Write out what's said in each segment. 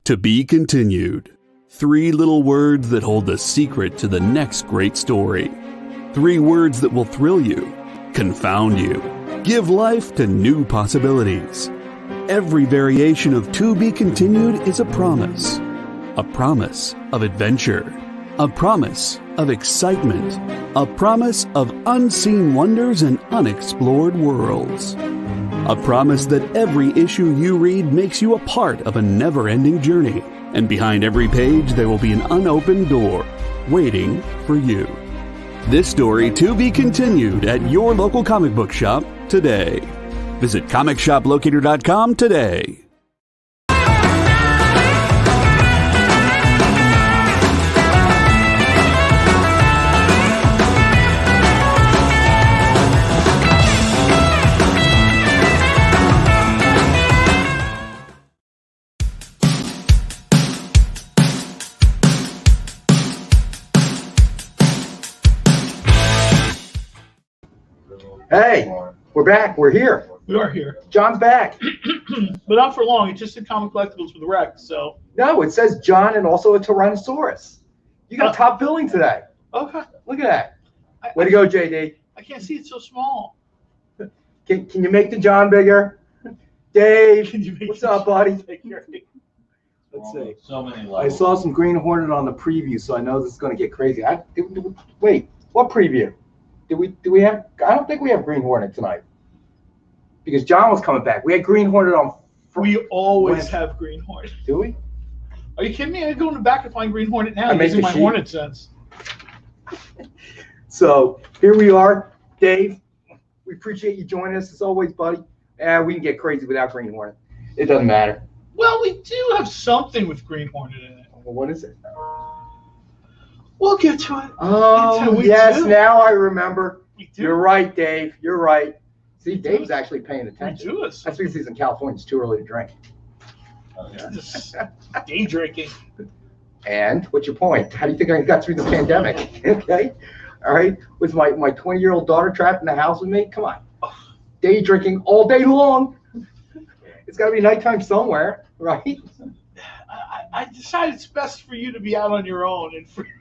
To be continued. 3 little words that hold the secret to the next great story. 3 words that will thrill you, confound you, give life to new possibilities. Every variation of To Be Continued is a promise of adventure, a promise of excitement, a promise of unseen wonders and unexplored worlds. A promise that every issue you read makes you a part of a never-ending journey, and behind every page there will be an unopened door waiting for you. This story to be continued at your local comic book shop today. Visit comicshoplocator.com today. Hey, we're back. We're here. We are here. John's back. But not for long. It's just in Comic Collectibles with Rex, so. No, it says John and also a Tyrannosaurus. You got top billing today. Okay. Look at that. Way to go, JD. I can't see it so small. Can you make the John bigger? Dave, Can you make what's up, buddy? bigger? Let's see. So many I levels. saw some Green Hornet on the preview, so I know this is going to get crazy. Wait, what preview? Do we have? I don't think we have Green Hornet tonight because John was coming back. We had Green Hornet on. We always have Green Hornet. Do we? Are you kidding me? I go in the back and find Green Hornet now. I make Using the my sheet. Hornet sense. So here we are, Dave. We appreciate you joining us as always, buddy. We can get crazy without Green Hornet. It doesn't matter. Well, we do have something with Green Hornet in it. Well, what is it? We'll get to it. Oh, We yes. do. Now I remember. We do. You're right, Dave. You're right. See, Dave's actually paying We attention. do it. That's because he's in California. It's too early to drink. Just day drinking. And what's your point? How do you think I got through the pandemic? Okay. All right. With my 20-year-old daughter trapped in the house with me? Come on. Day drinking all day long. It's got to be nighttime somewhere, right? I decided it's best for you to be out on your own and free.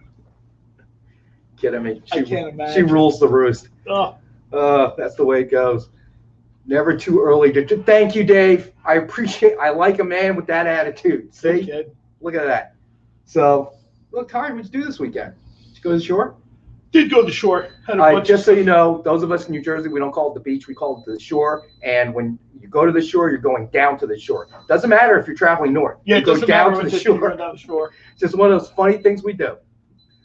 Kidding me. I can't imagine. She rules the roost. Oh, That's the way it goes. Never too early to thank you, Dave. I like a man with that attitude. See? kid. Look at that. So, look, Ty, what'd you do this weekend? Did you go to the shore? Did go to the shore. Had a All right, bunch just of so you know, those of us in New Jersey, we don't call it the beach, we call it the shore. And when you go to the shore, you're going down to the shore. Doesn't matter if you're traveling north. Yeah, you it go doesn't down matter to if the you're shore. going down the shore. It's just one of those funny things we do.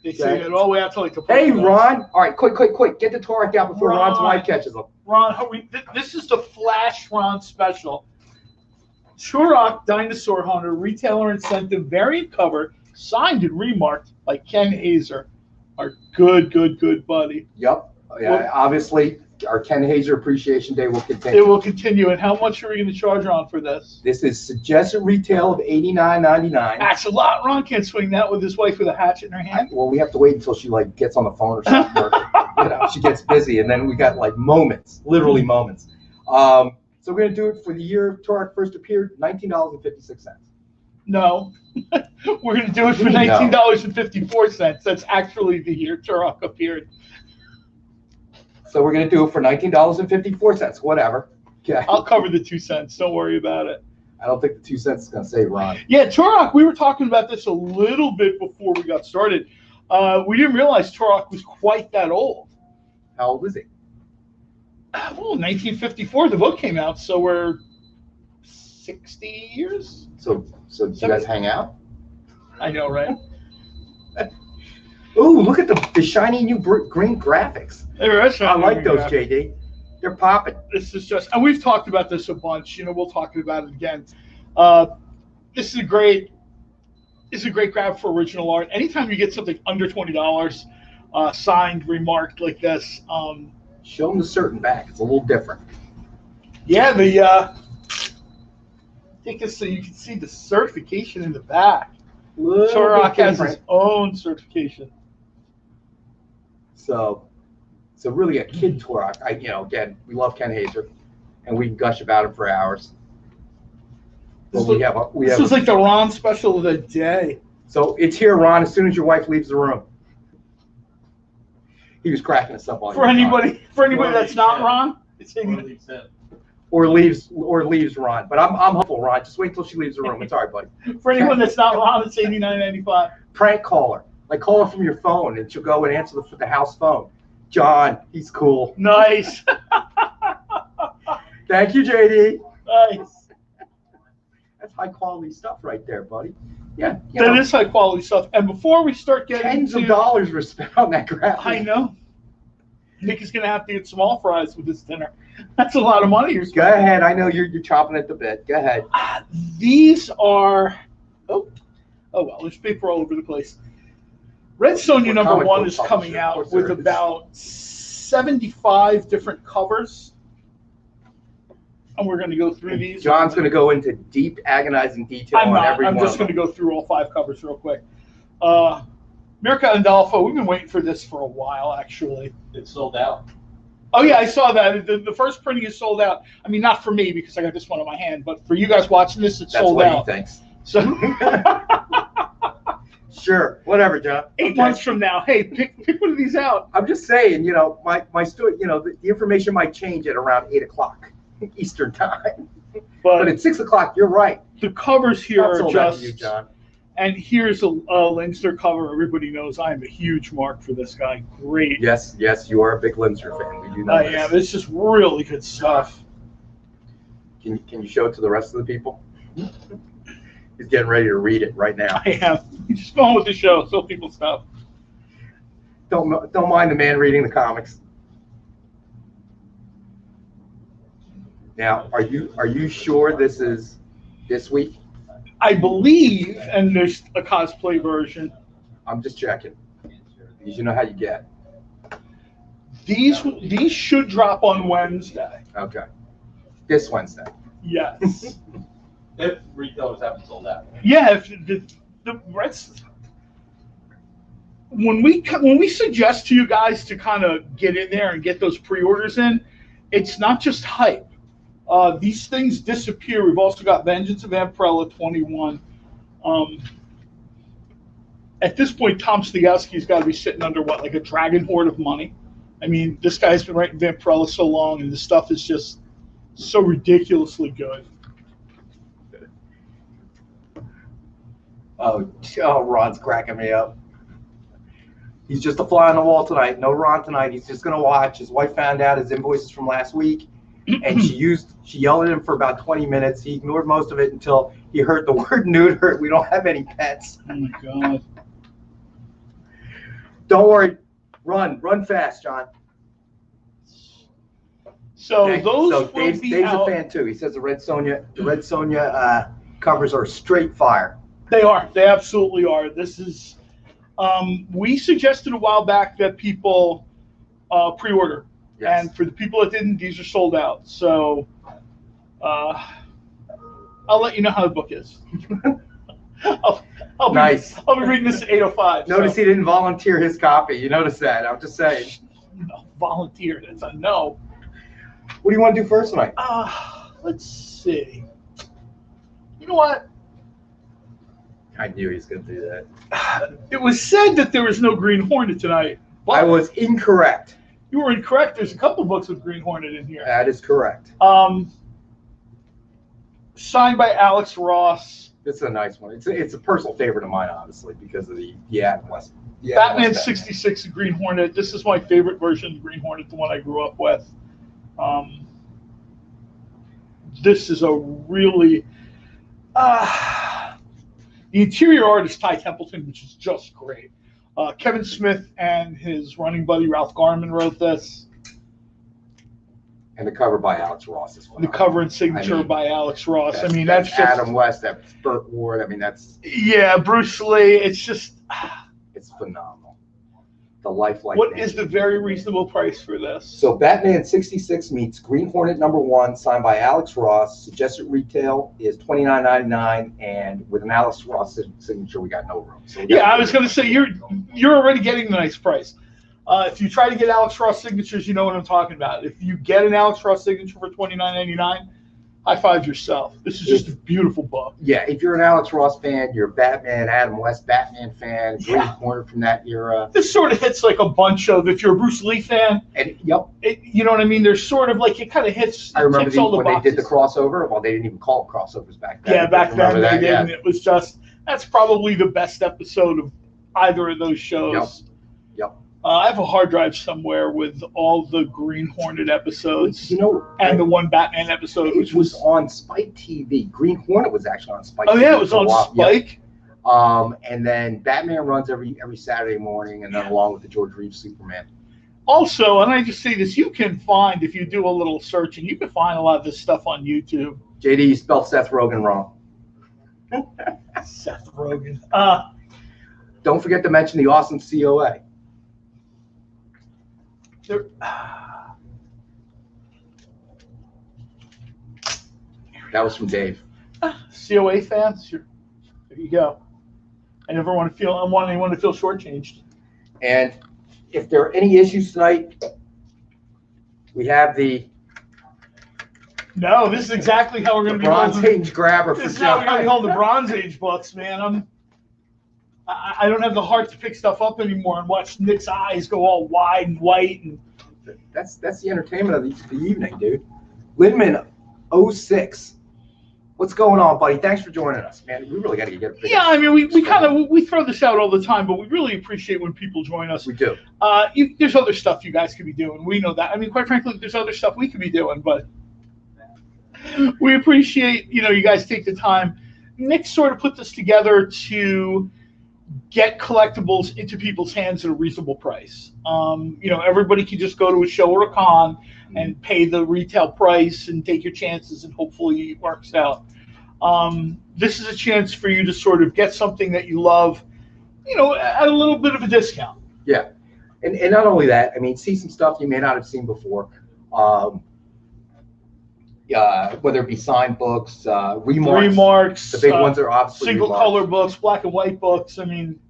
They see Okay. it all the way out to like the. Hey, Poconos. Ron. All right, quick. Get the Torque out before Ron's Ron. wife catches him. Ron, this is the Flash Ron special. Turok Dinosaur Hunter Retailer Incentive variant cover, signed and remarked by Ken Haeser, our good buddy. Yep. Yeah, Well- obviously, our Ken Haeser Appreciation Day will continue. It will continue. And how much are we going to charge Ron for this? This is suggested retail of $89.99. That's a lot. Ron can't swing that with his wife with a hatchet in her hand. Well, we have to wait until she gets on the phone or something. Or, she gets busy, and then we got moments, literally moments. So we're gonna do it for the year Torque first appeared, $19.56. No. We're going to do it for No. $19.54. That's actually the year Turok appeared. So we're gonna do it for $19.54. Whatever. Okay. I'll cover the 2 cents. Don't worry about it. I don't think the 2 cents is gonna save Ron. Yeah, Turok, we were talking about this a little bit before we got started. We didn't realize Turok was quite that old. How old is he? Well, 1954, the book came out, so we're 60 years? So did you guys hang out? I know, right? Ooh, look at the shiny new green graphics. I like those, Yeah. JD. They're popping. This is just, and we've talked about this a bunch. We'll talk about it again. This is a great grab for original art. Anytime you get something under $20, signed, remarked like this. Show them the certain back. It's a little different. Yeah, I think it's so you can see the certification in the back. Turok has his own certification. So really a kid Turok. Again, we love Ken Haeser, and we can gush about him for hours. Well, This was like the Ron special of the day. So it's here, Ron, as soon as your wife leaves the room. He was cracking us up on For anybody that's not Ron, it's or leaves Ron. But I'm hopeful, Ron. Just wait until she leaves the room. It's all right, buddy. For anyone that's not Ron, it's $89.95. Prank caller. Like, call her from your phone, and she'll go and answer the house phone. John, he's cool. Nice. Thank you, JD. Nice. That's high quality stuff right there, buddy. Yeah. That is high quality stuff. And before we start getting tens of dollars were spent on that graphic. I know. Nick is going to have to get small fries with his dinner. That's a lot of money you're Go spending. ahead. I know you're chopping at the bit. Go ahead. These are, well, there's paper all over the place. Red Sonja #1 is coming out with about 75 different covers. And we're going to go through these. John's going to go into deep, agonizing detail on every one. I'm just going to go through all 5 covers real quick. Mirka Andolfo, we've been waiting for this for a while, actually. It's sold out. Oh, yeah, I saw that. The first printing is sold out. I mean, not for me because I got this one in my hand, but for you guys watching this, it's sold out. That's what he thinks. So, sure, whatever, John. 8 months from now, hey, pick one of these out. I'm just saying, my story, the information might change at around 8 o'clock Eastern time. But at 6 o'clock, you're right. The covers here are just. You, John. And here's a Lindster cover. Everybody knows I am a huge mark for this guy. Great. Yes, you are a big Lindster fan. We do know I am. It's just really good stuff. Can you show it to the rest of the people? He's getting ready to read it right now. I am. Just go on with the show. Show people stuff. Don't mind the man reading the comics. Now, are you sure this is this week? I believe, and there's a cosplay version. I'm just checking. Because you know how you get. These should drop on Wednesday. Okay. This Wednesday. Yes. If retailers haven't sold out. Yeah, if the Reds. When we suggest to you guys to kind of get in there and get those pre-orders in, it's not just hype. These things disappear. We've also got Vengeance of Vampirella 21. At this point, Tom Stogowski's got to be sitting under like a dragon hoard of money. I mean, this guy's been writing Vampirella so long, and the stuff is just so ridiculously good. Oh, Ron's cracking me up. He's just a fly on the wall tonight. No Ron tonight. He's just going to watch. His wife found out his invoices from last week. And she yelled at him for about 20 minutes. He ignored most of it until he heard the word neuter. We don't have any pets. Oh my God. Don't worry. Run fast, John. So Dave's a fan too. He says the Red Sonja covers are straight fire. They are. They absolutely are. This is. We suggested a while back that people pre-order. Yes. And for the people that didn't, these are sold out. So I'll let you know how the book is. I'll be reading this at 8:05. Notice he didn't volunteer his copy. You notice that? I'm just saying. No, volunteer. That's a no. What do you want to do first tonight? Let's see. You know what? I knew he was going to do that. It was said that there was no Green Hornet tonight. I was incorrect. You were incorrect. There's a couple books with Green Hornet in here. That is correct. Signed by Alex Ross. It's a nice one. It's a personal favorite of mine, honestly, because of the Adam West. Batman 66 Green Hornet. This is my favorite version of Green Hornet, the one I grew up with. This is a really... the interior art is Ty Templeton, which is just great. Kevin Smith and his running buddy Ralph Garman wrote this. And the cover by Alex Ross is phenomenal. The cover and signature by Alex Ross. That's just Adam West, that's Burt Ward. That's... Yeah, Bruce Lee. It's just... It's phenomenal. The lifelike. What is the very reasonable price for this? So Batman 66 meets Green Hornet #1, signed by Alex Ross. Suggested retail is $29.99, and with an Alex Ross signature, we got no room. So I was going to say you're already getting the nice price. If you try to get Alex Ross signatures, you know what I'm talking about. If you get an Alex Ross signature for $29.99, high five yourself. This is just a beautiful book. Yeah, if you're an Alex Ross fan, you're a Batman, Adam West Batman fan, Green Hornet from that era. This sort of hits like a bunch of, if you're a Bruce Lee fan, And you know what I mean? There's sort of like, it kind of hits. I remember when boxes. they did the crossover. Well, they didn't even call it crossovers back then. Yeah, back then they did, and yeah. it was just, that's probably the best episode of either of those shows. Yep. I have a hard drive somewhere with all the Green Hornet episodes, And the one Batman episode, which was on Spike TV. Green Hornet was actually on Spike. Oh TV yeah, it was on Spike. Yeah. And then Batman runs every Saturday morning, and then along with the George Reeves Superman. Also, and I just say this, you can find, if you do a little searching, you can find a lot of this stuff on YouTube. JD, you spelled Seth Rogen wrong. Seth Rogen. Don't forget to mention the awesome COA. That was from Dave. COA fans, there you go. I never want anyone to feel shortchanged. And if there are any issues tonight, we have the No, this is exactly how we're going to be Bronze holding. Age grabber This for is how we're going to be John. holding the Bronze Age books, man. I don't have the heart to pick stuff up anymore and watch Nick's eyes go all wide and white. And That's the entertainment of the evening, dude. Lindman 06. What's going on, buddy? Thanks for joining us, man. We really got to get a yeah, I mean, we throw this out all the time, but we really appreciate when people join us. We do. There's other stuff you guys could be doing. We know that. I mean, quite frankly, there's other stuff we could be doing, but we appreciate, you guys take the time. Nick sort of put this together to get collectibles into people's hands at a reasonable price. Everybody can just go to a show or a con and pay the retail price and take your chances, and hopefully it works out. This is a chance for you to sort of get something that you love, at a little bit of a discount. Yeah. And not only that, I mean, see some stuff you may not have seen before. Whether it be signed books, remarks. The big ones are obviously single remarks. color books, black and white books. I mean,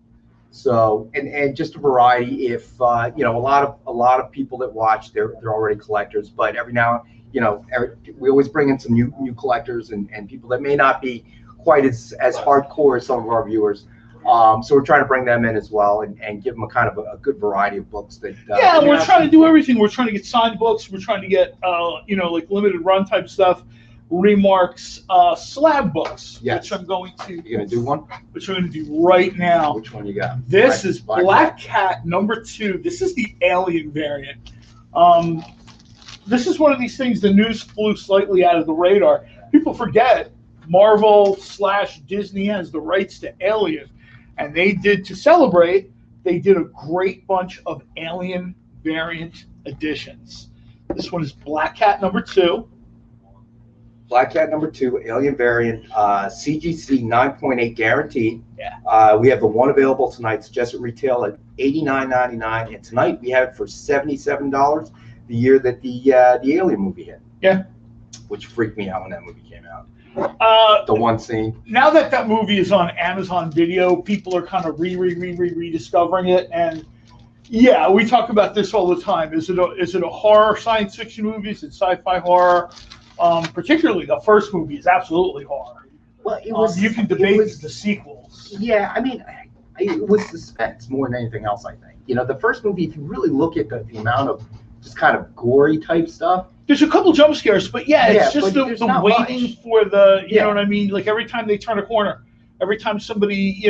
so and just a variety. If a lot of people that watch, they're already collectors, but every now, we always bring in some new collectors and people that may not be quite as hardcore as some of our viewers. So we're trying to bring them in as well and give them a kind of a good variety of books that. We're trying to do everything. We're trying to get signed books. We're trying to get like limited run type stuff, remarks, slab books. Yes. Which I'm going to. You gonna do one? Which I'm going to do right now. Which one you got? This is Black Cat #2. This is the Alien variant. This is one of these things. The news flew slightly out of the radar. People forget Marvel/Disney has the rights to Alien. And they did a great bunch of Alien variant editions. This one is Black Cat #2. Black Cat #2, Alien variant, CGC 9.8 guaranteed. Yeah. We have the one available tonight. It's just at retail at $89.99, and tonight we have it for $77. The year that the Alien movie hit. Yeah. Which freaked me out when that movie came out. The one scene. Now that movie is on Amazon Video, people are kind of rediscovering it, and yeah, we talk about this all the time. Is it a horror science fiction movie? Is it sci-fi horror? Particularly the first movie is absolutely horror. Well, it was. You can debate the sequels. Yeah, I mean, it was suspense more than anything else. I think. The first movie, if you really look at the amount of just kind of gory type stuff. There's a couple jump scares, but it's just the waiting much. for the, you know what I mean? Like every time they turn a corner, every time somebody,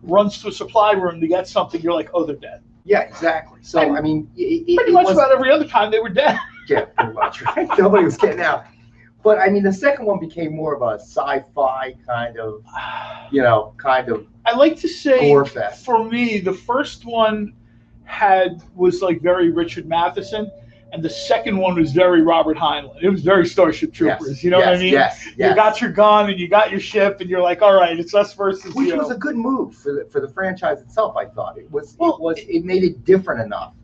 runs to a supply room to get something, you're like, oh, they're dead. Yeah, exactly. So, I mean, pretty much about every other time they were dead. Yeah, pretty much, right? Nobody was getting out. But, I mean, the second one became more of a sci-fi kind of, I like to say, gore fest. For me, the first one was like very Richard Matheson. And the second one was very Robert Heinlein. It was very Starship Troopers. Yes, you know what I mean? Yes. You got your gun and you got your ship, and you're like, all right, it's us versus Which you. was a good move for the franchise itself. I thought it made it different enough.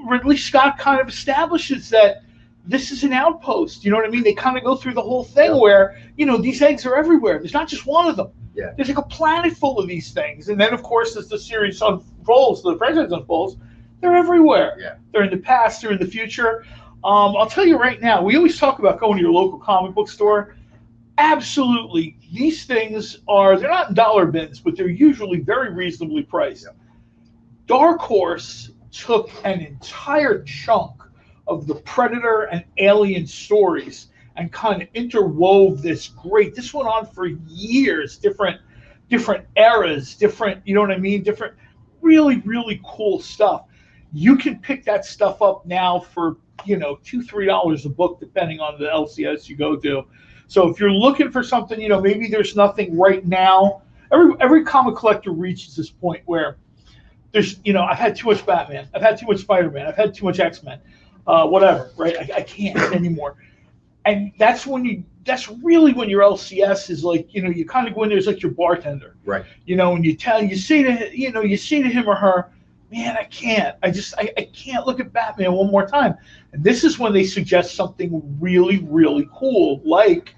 Ridley Scott kind of establishes that this is an outpost. You know what I mean? They kind of go through the whole thing where these eggs are everywhere. There's not just one of them. Yeah. There's like a planet full of these things, and then of course as the series unfolds, the franchise unfolds, they're everywhere. Yeah. They're in the past, they're in the future. I'll tell you right now, we always talk about going to your local comic book store. Absolutely. These things they're not in dollar bins, but they're usually very reasonably priced. Yeah. Dark Horse took an entire chunk of the Predator and Alien stories and kind of interwove this went on for years, different eras, different, you know what I mean? Different, really, really cool stuff. You can pick that stuff up now for, $2-3 a book, depending on the LCS you go to. So if you're looking for something, maybe there's nothing right now. Every comic collector reaches this point where there's, I've had too much Batman, I've had too much Spider-Man, I've had too much X-Men, whatever, right? I can't anymore. And that's really when your LCS is like, you kind of go in there as like your bartender, Right. And you say to him or her, man, I can't look at Batman one more time. And this is when they suggest something really, really cool, like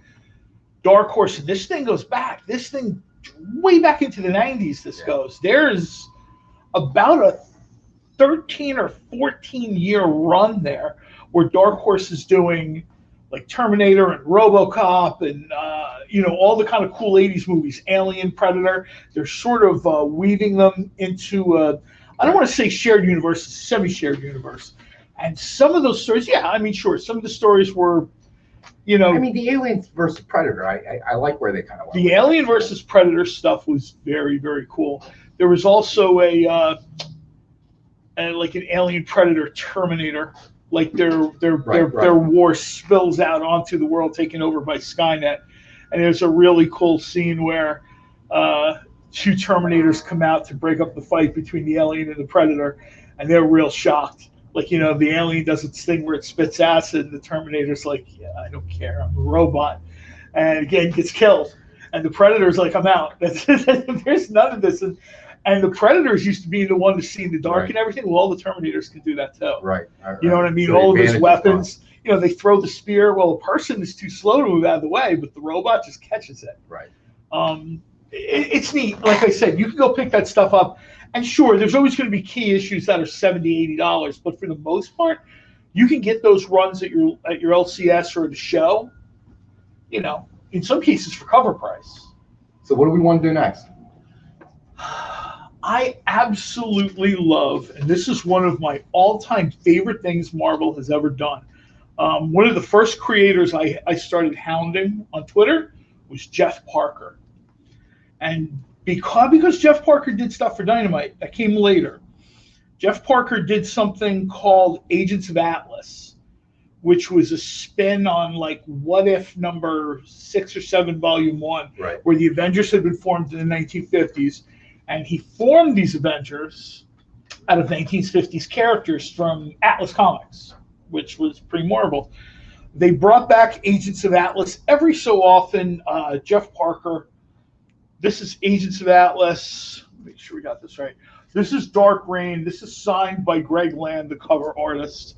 Dark Horse. And this thing goes back, way back into the 90s, this goes. There's about a 13 or 14 year run there where Dark Horse is doing like Terminator and RoboCop and all the kind of cool 80s movies, Alien, Predator. They're sort of weaving them into I don't want to say shared universe, semi-shared universe. And some of those stories, sure, some of the stories were, the Aliens versus Predator, I like where they kind of went. The Alien versus Predator stuff was very, very cool. There was also like an Alien Predator Terminator, like their war spills out onto the world taken over by Skynet. And there's a really cool scene where two Terminators come out to break up the fight between the alien and the Predator, and they're real shocked. Like, the alien does its thing where it spits acid, and the Terminator's like, yeah, I don't care, I'm a robot. And again, gets killed. And the Predator's like, I'm out. There's none of this. And the Predators used to be the one to see in the dark and everything. Well, all the Terminators can do that too. Right. You know what I mean? So all of his weapons, they throw the spear. Well, a person is too slow to move out of the way, but the robot just catches it. Right. It's neat. Like I said, you can go pick that stuff up. And sure, there's always going to be key issues that are $70, $80. But for the most part, you can get those runs at your LCS or the show, in some cases for cover price. So what do we want to do next? I absolutely love, and this is one of my all-time favorite things Marvel has ever done. One of the first creators I started hounding on Twitter was Jeff Parker. And because Jeff Parker did stuff for Dynamite, that came later. Jeff Parker did something called Agents of Atlas, which was a spin on like What If number 6 or 7, volume 1, where the Avengers had been formed in the 1950s. And he formed these Avengers out of 1950s characters from Atlas Comics, which was pre-Marvel. They brought back Agents of Atlas every so often. Jeff Parker. This is Agents of Atlas. Make sure we got this right. This is Dark Reign. This is signed by Greg Land, the cover artist.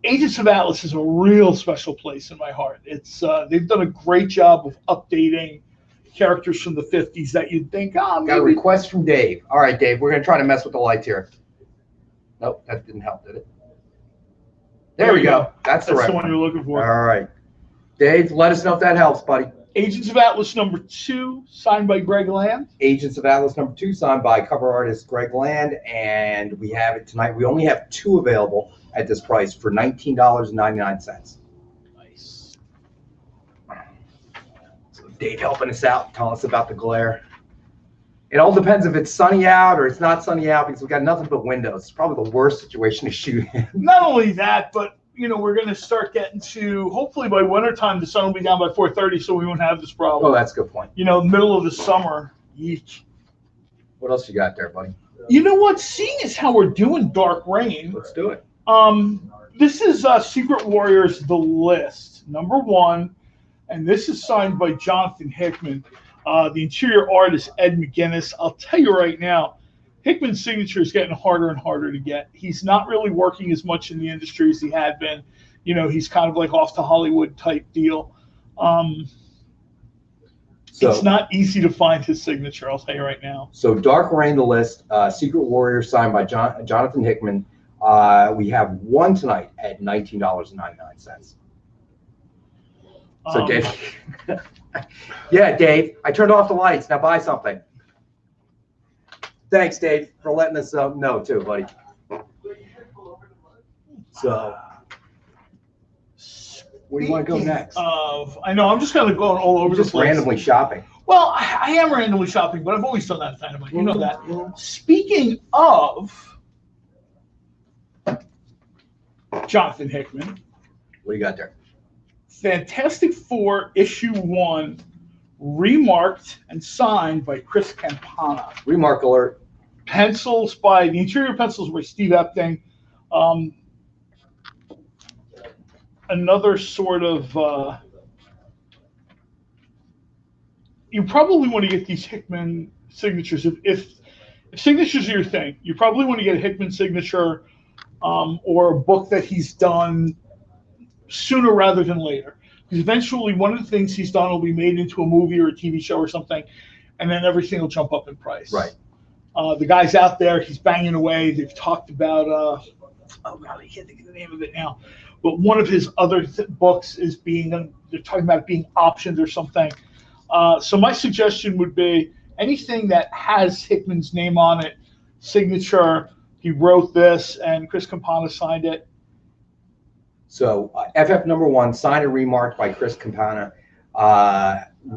Agents of Atlas is a real special place in my heart. It's they've done a great job of updating characters from the 50s that you'd think, maybe. Got a request from Dave. All right, Dave, we're going to try to mess with the lights here. Nope, that didn't help, did it? There we go. That's the right one you're looking for. All right. Dave, let us know if that helps, buddy. Agents of Atlas number 2, signed by Greg Land. Agents of Atlas number 2, signed by cover artist Greg Land, and we have it tonight. We only have 2 available at this price for $19.99. Nice. So Dave helping us out, telling us about the glare. It all depends if it's sunny out or it's not sunny out, because we've got nothing but windows. It's probably the worst situation to shoot in. Not only that, but we're going to start getting to, hopefully by wintertime, the sun will be down by 4:30, so we won't have this problem. Oh, that's a good point. Middle of the summer. Yeesh. What else you got there, buddy? You know what? Seeing as how we're doing Dark Reign, Let's do it. This is Secret Warriors, The List, number 1, and this is signed by Jonathan Hickman. The interior art is Ed McGuinness. I'll tell you right now, Hickman's signature is getting harder and harder to get. He's not really working as much in the industry as he had been. He's kind of like off to Hollywood type deal. It's not easy to find his signature, I'll tell you right now. So Dark Reign, The List, Secret Warrior, signed by Jonathan Hickman. We have one tonight at $19.99. So Dave, yeah, Dave, I turned off the lights. Now buy something. Thanks, Dave, for letting us know too, buddy. So, where do you want to go next? I know I'm just kind of going all over the Just place. randomly shopping. Well, I am randomly shopping, but I've always done that at Dynamite. You know that. Speaking of Jonathan Hickman, What do you got there? Fantastic Four issue 1, remarked and signed by Chris Campana. Remark alert. The interior pencils by Steve Epting. Another sort of, you probably want to get these Hickman signatures. If signatures are your thing, you probably want to get a Hickman signature or a book that he's done sooner rather than later. Because eventually one of the things he's done will be made into a movie or a TV show or something, and then everything will jump up in price. Right. The guy's out there, he's banging away. They've talked about, oh God, I can't think of the name of it now. But one of his other books is they're talking about it being optioned or something. So my suggestion would be anything that has Hickman's name on it, signature, he wrote this, and Chris Campana signed it. So FF #1, signed and remarked by Chris Campana.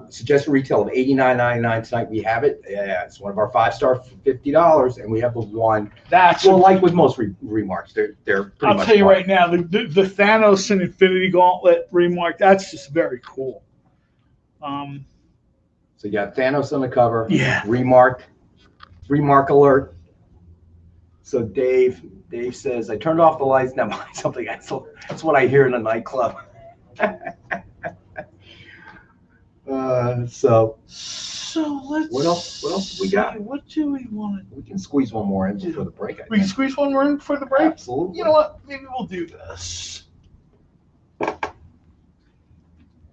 Suggested retail of $89.99 tonight. We have it. Yeah, it's one of our 5-star for $50, and we have the one. That's like with most remarks, they're pretty much. I'll tell you right now, the Thanos and Infinity Gauntlet remark, that's just very cool. So you got Thanos on the cover. Yeah. Remark alert. So Dave says, I turned off the lights, now buy something. That's what I hear in a nightclub. So let's. What else do we got? What do we want to? We can squeeze one more in before the break. We can squeeze one more in for the break. Absolutely. You know what? Maybe we'll do this.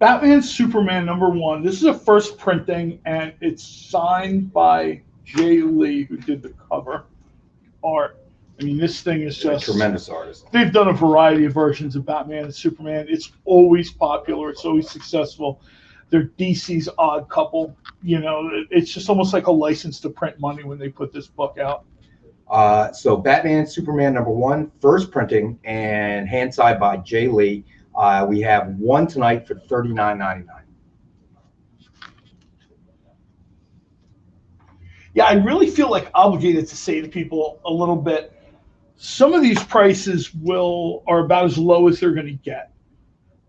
Batman Superman #1. This is a first printing, and it's signed by Jay Lee, who did the cover art. I mean, this thing is just a tremendous artist. They've done a variety of versions of Batman and Superman. It's always popular. It's always successful. They're DC's odd couple. You know, it's just almost like a license to print money when they put this book out. So Batman Superman #1, first printing, and hand signed by Jay Lee. We have one tonight for $39.99. Yeah, I really feel like obligated to say to people a little bit, some of these prices are about as low as they're going to get.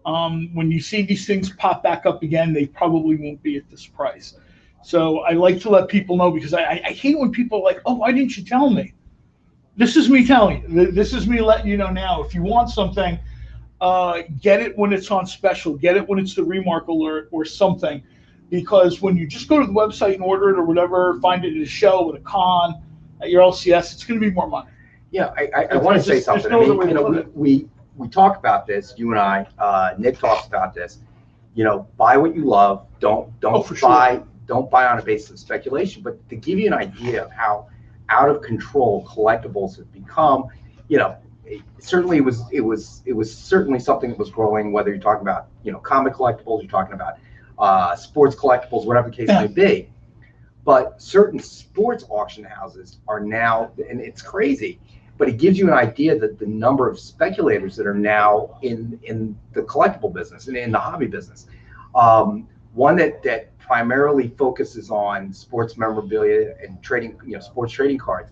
When you see these things pop back up again, they probably won't be at this price. So I like to let people know, because I hate when people are like, oh, why didn't you tell me? This is me telling you. This is me letting you know now. If you want something, get it when it's on special. Get it when it's the remark alert or something. Because when you just go to the website and order it or whatever, find it at a show, at a con, at your LCS, it's going to be more money. Yeah, I want to say something. I mean, we talk about this, you and I, Nick talks about this. You know, buy what you love. Don't buy on a basis of speculation. But to give you an idea of how out of control collectibles have become, you know, it was certainly something that was growing. Whether you're talking about, you know, comic collectibles, you're talking about sports collectibles, whatever the case may be. But certain sports auction houses are now, and it's crazy, but it gives you an idea that the number of speculators that are now in the collectible business and in the hobby business. One that primarily focuses on sports memorabilia and trading, you know, sports trading cards.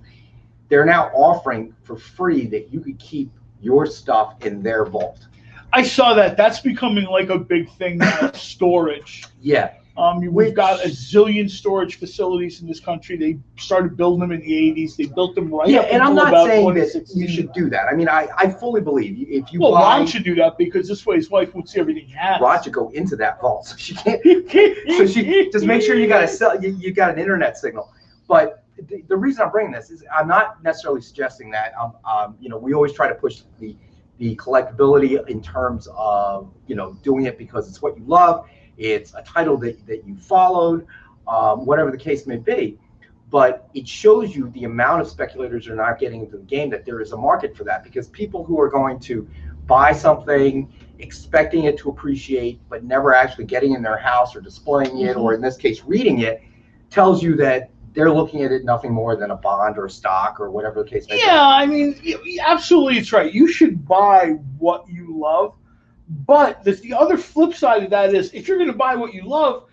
They're now offering for free that you could keep your stuff in their vault. I saw that. That's becoming like a big thing now, storage. Yeah. We've got a zillion storage facilities in this country. They started building them in the 80s. They built them right up and I'm until not about saying 2016. that you should do that. I mean, I fully believe if you buy... Ron should do that, because this way his wife would see everything he has. Ron should go into that vault. So she can't. So she just make sure you got you got an internet signal. But the reason I'm bringing this is I'm not necessarily suggesting that. You know, we always try to push the collectability in terms of, you know, doing it because it's what you love. It's a title that you followed, whatever the case may be. But it shows you the amount of speculators that are not getting into the game, that there is a market for that, because people who are going to buy something expecting it to appreciate, but never actually getting in their house or displaying it, or in this case, reading it, tells you that they're looking at it nothing more than a bond or a stock or whatever the case may be. Yeah, I mean, absolutely, it's right. You should buy what you love, but the other flip side of that is if you're going to buy what you love,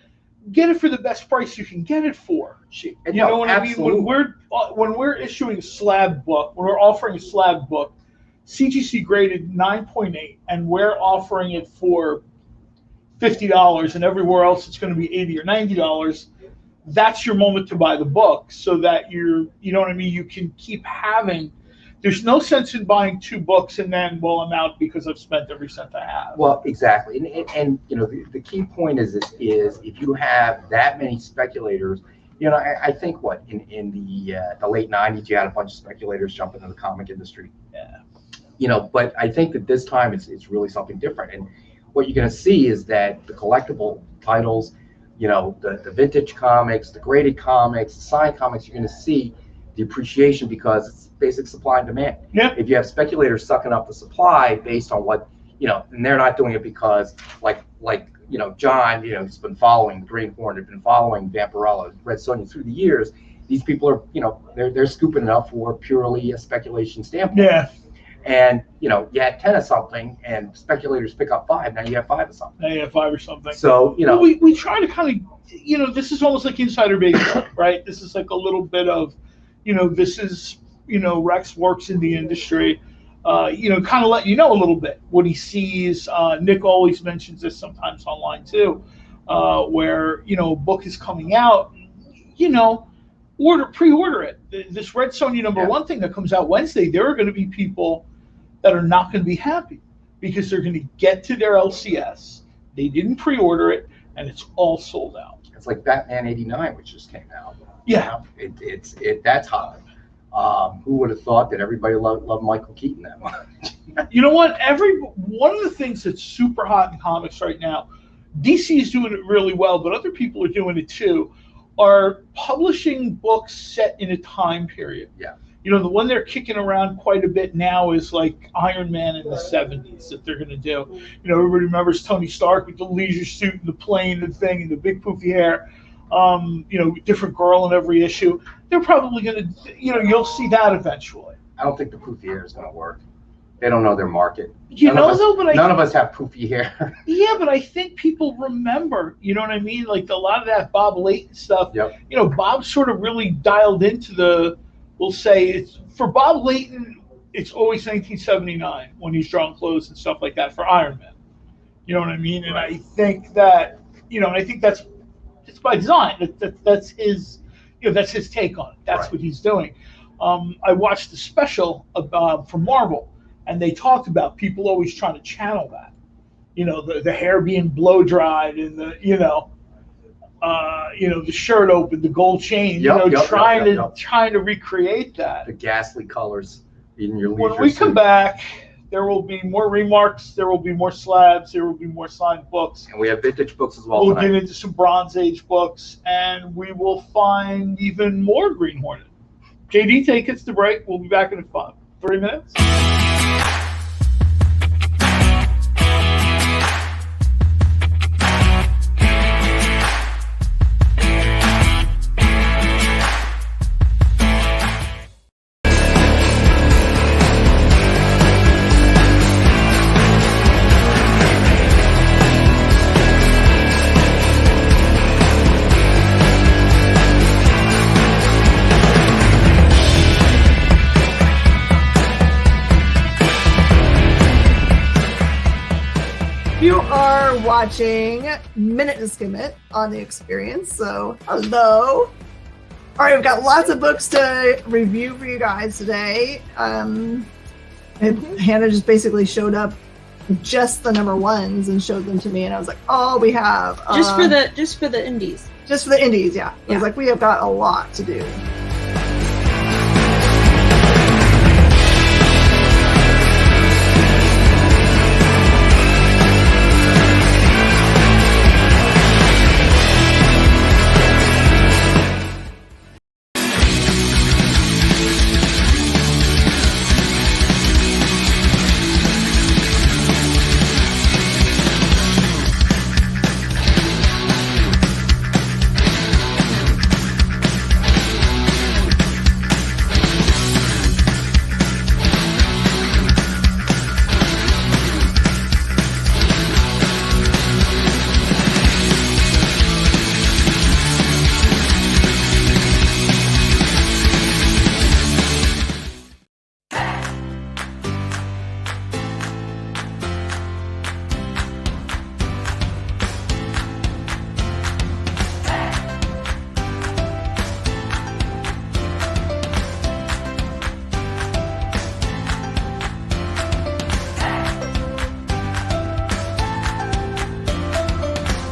get it for the best price you can get it for. You know what absolutely. I mean? When we're issuing a slab book, when we're offering a slab book, CGC graded 9.8, and we're offering it for $50, and everywhere else it's going to be $80 or $90. That's your moment to buy the book, so that you know what I mean? You can keep having. There's no sense in buying 2 books and then, well, I'm out because I've spent every cent I have. Well, exactly, and you know, the key point is if you have that many speculators, you know, I think in the late '90s you had a bunch of speculators jump into the comic industry. Yeah. You know, but I think that this time it's really something different, and what you're going to see is that the collectible titles, you know, the vintage comics, the graded comics, the signed comics, you're going to see the appreciation because it's basic supply and demand. Yeah. If you have speculators sucking up the supply based on what, you know, and they're not doing it because like you know, John, you know, has been following the Green Hornet, had been following Vampirella, Red Sonja through the years. These people are, you know, they're scooping it up for purely a speculation standpoint. Yeah. And, you know, you had 10 of something and speculators pick up 5. Now you have 5 of something. Now you have 5 or something. So, you know. Well, we try to kind of, you know, this is almost like insider baseball, right? This is like a little bit of, you know, this is, you know, Rex works in the industry, you know, kind of let you know a little bit what he sees. Nick always mentions this sometimes online too, where, you know, a book is coming out, you know, pre-order it. This Red Sonja #1 thing that comes out Wednesday, there are going to be people that are not going to be happy because they're going to get to their LCS. They didn't pre-order it, and it's all sold out. It's like Batman '89, which just came out. Yeah. It's that's hot. Who would have thought that everybody loved Michael Keaton that much? You know what? One of the things that's super hot in comics right now, DC is doing it really well, but other people are doing it too, are publishing books set in a time period. Yeah. You know, the one they're kicking around quite a bit now is like Iron Man in the 70s that they're going to do. You know, everybody remembers Tony Stark with the leisure suit and the plane and thing and the big poofy hair. You know, different girl in every issue. They're probably going to, you know, you'll see that eventually. I don't think the poofy hair is going to work. They don't know their market. None of us have poofy hair. Yeah, but I think people remember, you know what I mean? Like a lot of that Bob Layton stuff. Yep. You know, Bob sort of really dialed into the, we'll say, it's for Bob Layton, it's always 1979 when he's drawing clothes and stuff like that for Iron Man. You know what I mean? And I think that, you know, and I think it's by design. That's his, you know, that's his take on it. That's what he's doing. I watched the special from Marvel, and they talked about people always trying to channel that. You know, the hair being blow dried and the, you know, the shirt open, the gold chain. Trying to recreate that. The ghastly colors in your leisure When we suit. come back, there will be more remarks, there will be more slabs, there will be more signed books. And we have vintage books as well. We'll get into some Bronze Age books, and we will find even more Green Hornet. JD, take us to break. We'll be back in 3 minutes. You are watching Minute to Skim It on the Experience, so hello. All right, we've got lots of books to review for you guys today. And Hannah just basically showed up just the #1s and showed them to me, and I was like, oh, we have just for the indies. Just for the indies, yeah. I was like, we have got a lot to do.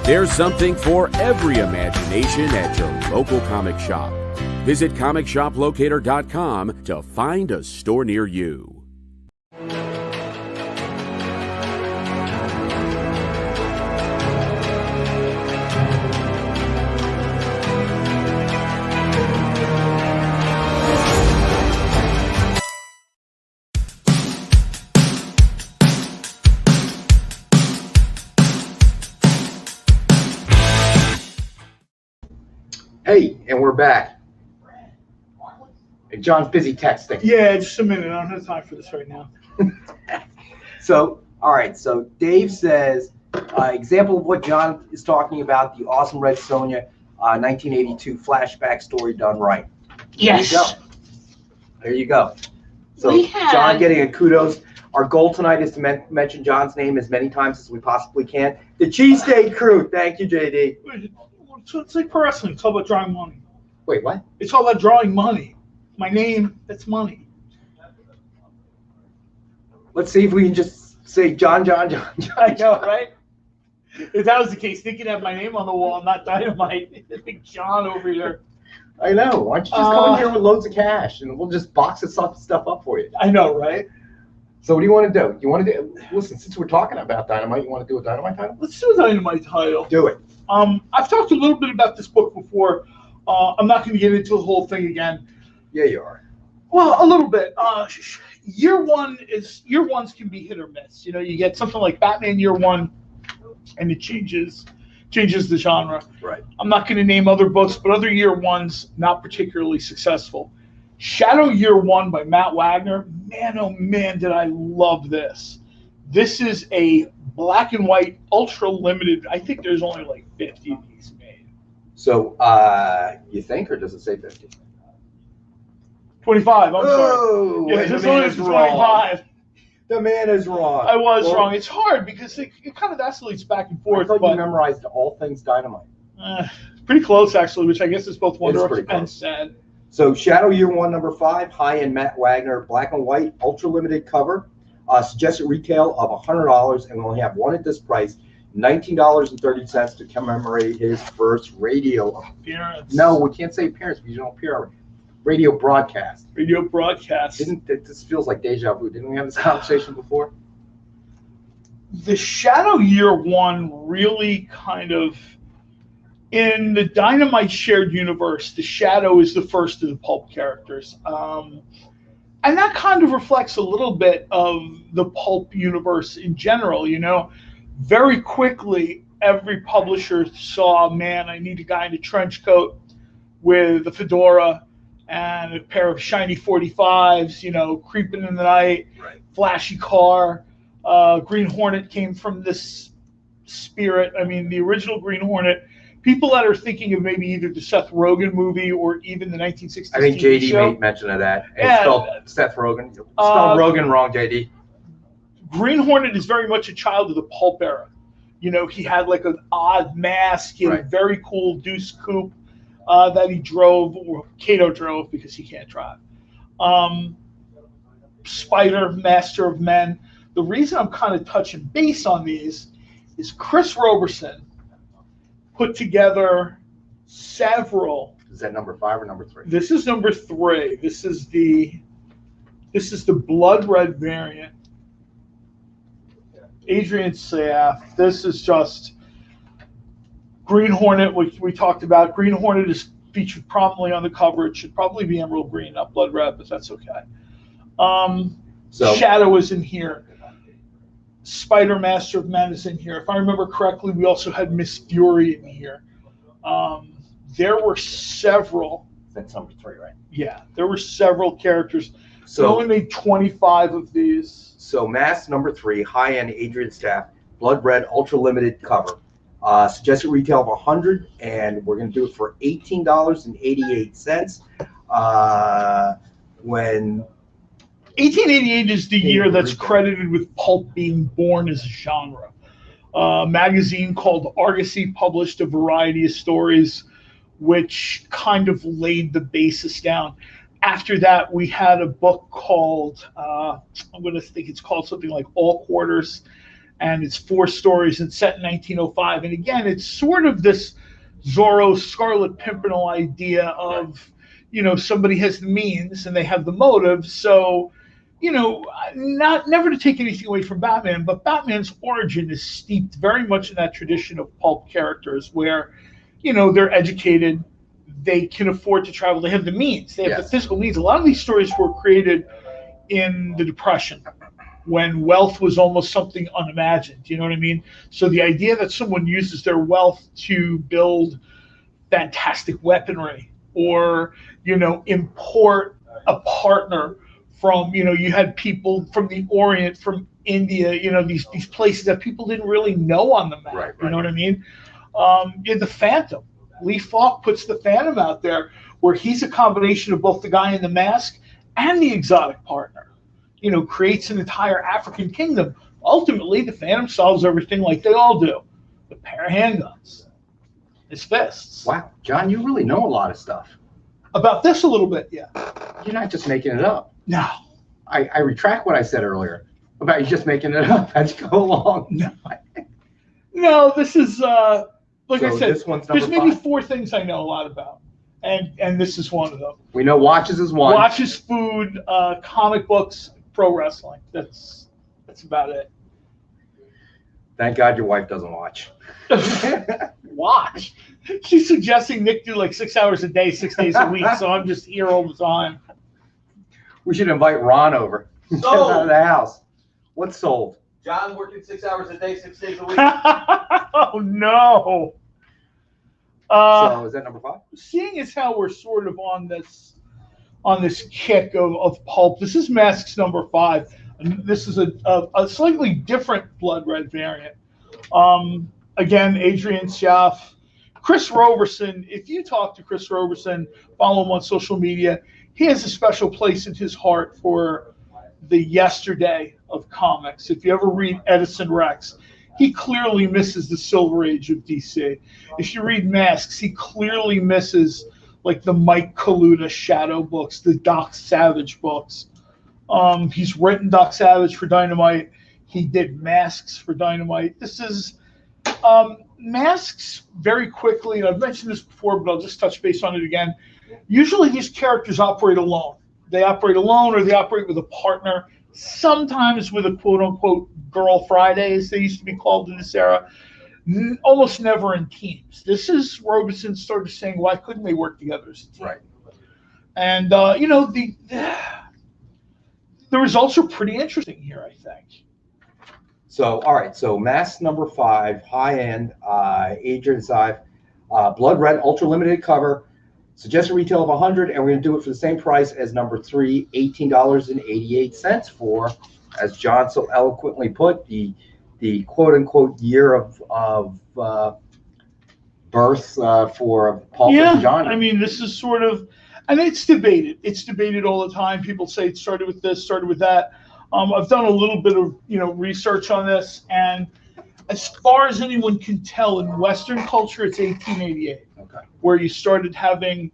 There's something for every imagination at your local comic shop. Visit comicshoplocator.com to find a store near you. Hey, and we're back. And John's busy texting. Yeah, just a minute. I don't have time for this right now. So, all right. So Dave says, example of what John is talking about, the awesome Red Sonja 1982 flashback story done right. Yes. There you go. So John getting a kudos. Our goal tonight is to mention John's name as many times as we possibly can. The Cheesesteak Crew. Thank you, JD. It's like pro wrestling. It's all about drawing money. Wait, what? It's all about drawing money. My name, that's money. Let's see if we can just say John. I know, right? If that was the case, they could have my name on the wall, not Dynamite. Big John over here. I know. Why don't you just come in here with loads of cash and we'll just box this stuff up for you. I know, right? So what do you want to do? You want to do? Listen, since we're talking about Dynamite, you want to do a Dynamite title? Let's do a Dynamite title. Do it. I've talked a little bit about this book before. I'm not going to get into the whole thing again. Yeah, you are. Well, a little bit. Year ones can be hit or miss. You know, you get something like Batman Year One, and it changes the genre. Right. I'm not going to name other books, but other year ones not particularly successful. Shadow Year One by Matt Wagner. Man, oh man, did I love this. This is a black and white, ultra limited. I think there's only like 50 of these made. So, you think, or does it say 50? 25, I'm sorry. Oh, Yeah, this one is 25. The man is wrong. I was wrong. It's hard because it kind of oscillates back and forth. I thought you memorized all things Dynamite. Pretty close, actually, which I guess is both Wonder and sad. So, Shadow Year One, number 5, high-end Matt Wagner, black and white, ultra limited cover. Suggested retail of $100, and we only have one at this price, $19.30 to commemorate his first radio appearance. No, we can't say appearance because you don't appear on radio broadcast. Radio broadcast. This feels like deja vu? Didn't we have this conversation before? The Shadow Year One really kind of, in the Dynamite shared universe, the Shadow is the first of the pulp characters. And that kind of reflects a little bit of the pulp universe in general, you know. Very quickly, every publisher saw, man, I need a guy in a trench coat with a fedora and a pair of shiny 45s, you know, creeping in the night, right. Flashy car. Green Hornet came from this spirit. I mean, the original Green Hornet, people that are thinking of maybe either the Seth Rogen movie or even the 1960s I think TV JD show. made mention of that. Yeah. Spelled Seth Rogen. Spelled Rogen wrong, JD. Green Hornet is very much a child of the pulp era. You know, he had like an odd mask. He had a very cool Deuce Coupe that he drove, or Kato drove because he can't drive. Spider, Master of Men. The reason I'm kind of touching base on these is Chris Roberson put together several. Is that number 5 or number 3? This is number 3. This is the blood red variant. Adrian Saff. This is just Green Hornet, which we talked about. Green Hornet is featured prominently on the cover. It should probably be emerald green, not blood red, but that's okay. Shadow is in here. Spider, Master of Men is in here. If I remember correctly, we also had Miss Fury in here. There were several. That's number 3, right? Yeah, there were several characters. So we only made 25 of these. So Mask number 3, high-end Adrian Staff, blood red, ultra limited cover. Suggested retail of $100, and we're going to do it for $18.88. When 1888 is the year that's credited with pulp being born as a genre. A magazine called Argosy published a variety of stories which kind of laid the basis down. After that, we had a book called, I'm going to think it's called something like All Quarters, and it's 4 stories and set in 1905. And again, it's sort of this Zorro Scarlet Pimpernel idea of, somebody has the means and they have the motive. So, never to take anything away from Batman, but Batman's origin is steeped very much in that tradition of pulp characters where, they're educated, they can afford to travel, they have the means, they have the physical means. A lot of these stories were created in the Depression, when wealth was almost something unimagined. You know what I mean? So the idea that someone uses their wealth to build fantastic weaponry or, import a partner from, you had people from the Orient, from India, these places that people didn't really know on the map. Right. You know what I mean? In the Phantom, Lee Falk puts the Phantom out there where he's a combination of both the guy in the mask and the exotic partner. Creates an entire African kingdom. Ultimately, the Phantom solves everything like they all do. The pair of handguns. His fists. Wow, John, you really know a lot of stuff. About this a little bit, yeah. You're not just making it up. No. I retract what I said earlier about you just making it up as you go along. No, this is, like So I said, this one's there's number maybe 5? 4 things I know a lot about. And this is one of them. We know watches is one. Watches, food, comic books, pro wrestling. That's about it. Thank God your wife doesn't watch. Watch. She's suggesting Nick do like 6 hours a day, 6 days a week, so I'm just here all the time. We should invite Ron over. Get him out of the house. What's sold? John working 6 hours a day, 6 days a week. Oh no. So is that number 5? Seeing as how we're sort of on this kick of pulp, this is Masks number 5. And this is a slightly different Blood Red variant. Again, Adrian Schaff, Chris Roberson. If you talk to Chris Roberson, follow him on social media, he has a special place in his heart for the yesterday of comics. If you ever read Edison Rex, he clearly misses the Silver Age of DC. If you read Masks, he clearly misses like the Mike Kaluta Shadow books, the Doc Savage books. He's written Doc Savage for Dynamite. He did Masks for Dynamite. This is Masks very quickly, and I've mentioned this before, but I'll just touch base on it again. Usually these characters operate alone. They operate alone or they operate with a partner, sometimes with a quote-unquote Girl Friday, as they used to be called in this era. Almost never in teams. This is Robeson started saying, why couldn't they work together as a team? Right. And, the results are pretty interesting here, I think. So, all right. So, mask number 5, high-end, Adrian Schaff, Blood Red, ultra limited cover, suggested retail of $100, and we're going to do it for the same price as number 3, $18.88 for, as John so eloquently put, the quote-unquote year of birth for Paul and John. I mean, this is sort of, and it's debated. It's debated all the time. People say it started with this, started with that. I've done a little bit of research on this, and as far as anyone can tell, in Western culture, it's 1888, where you started having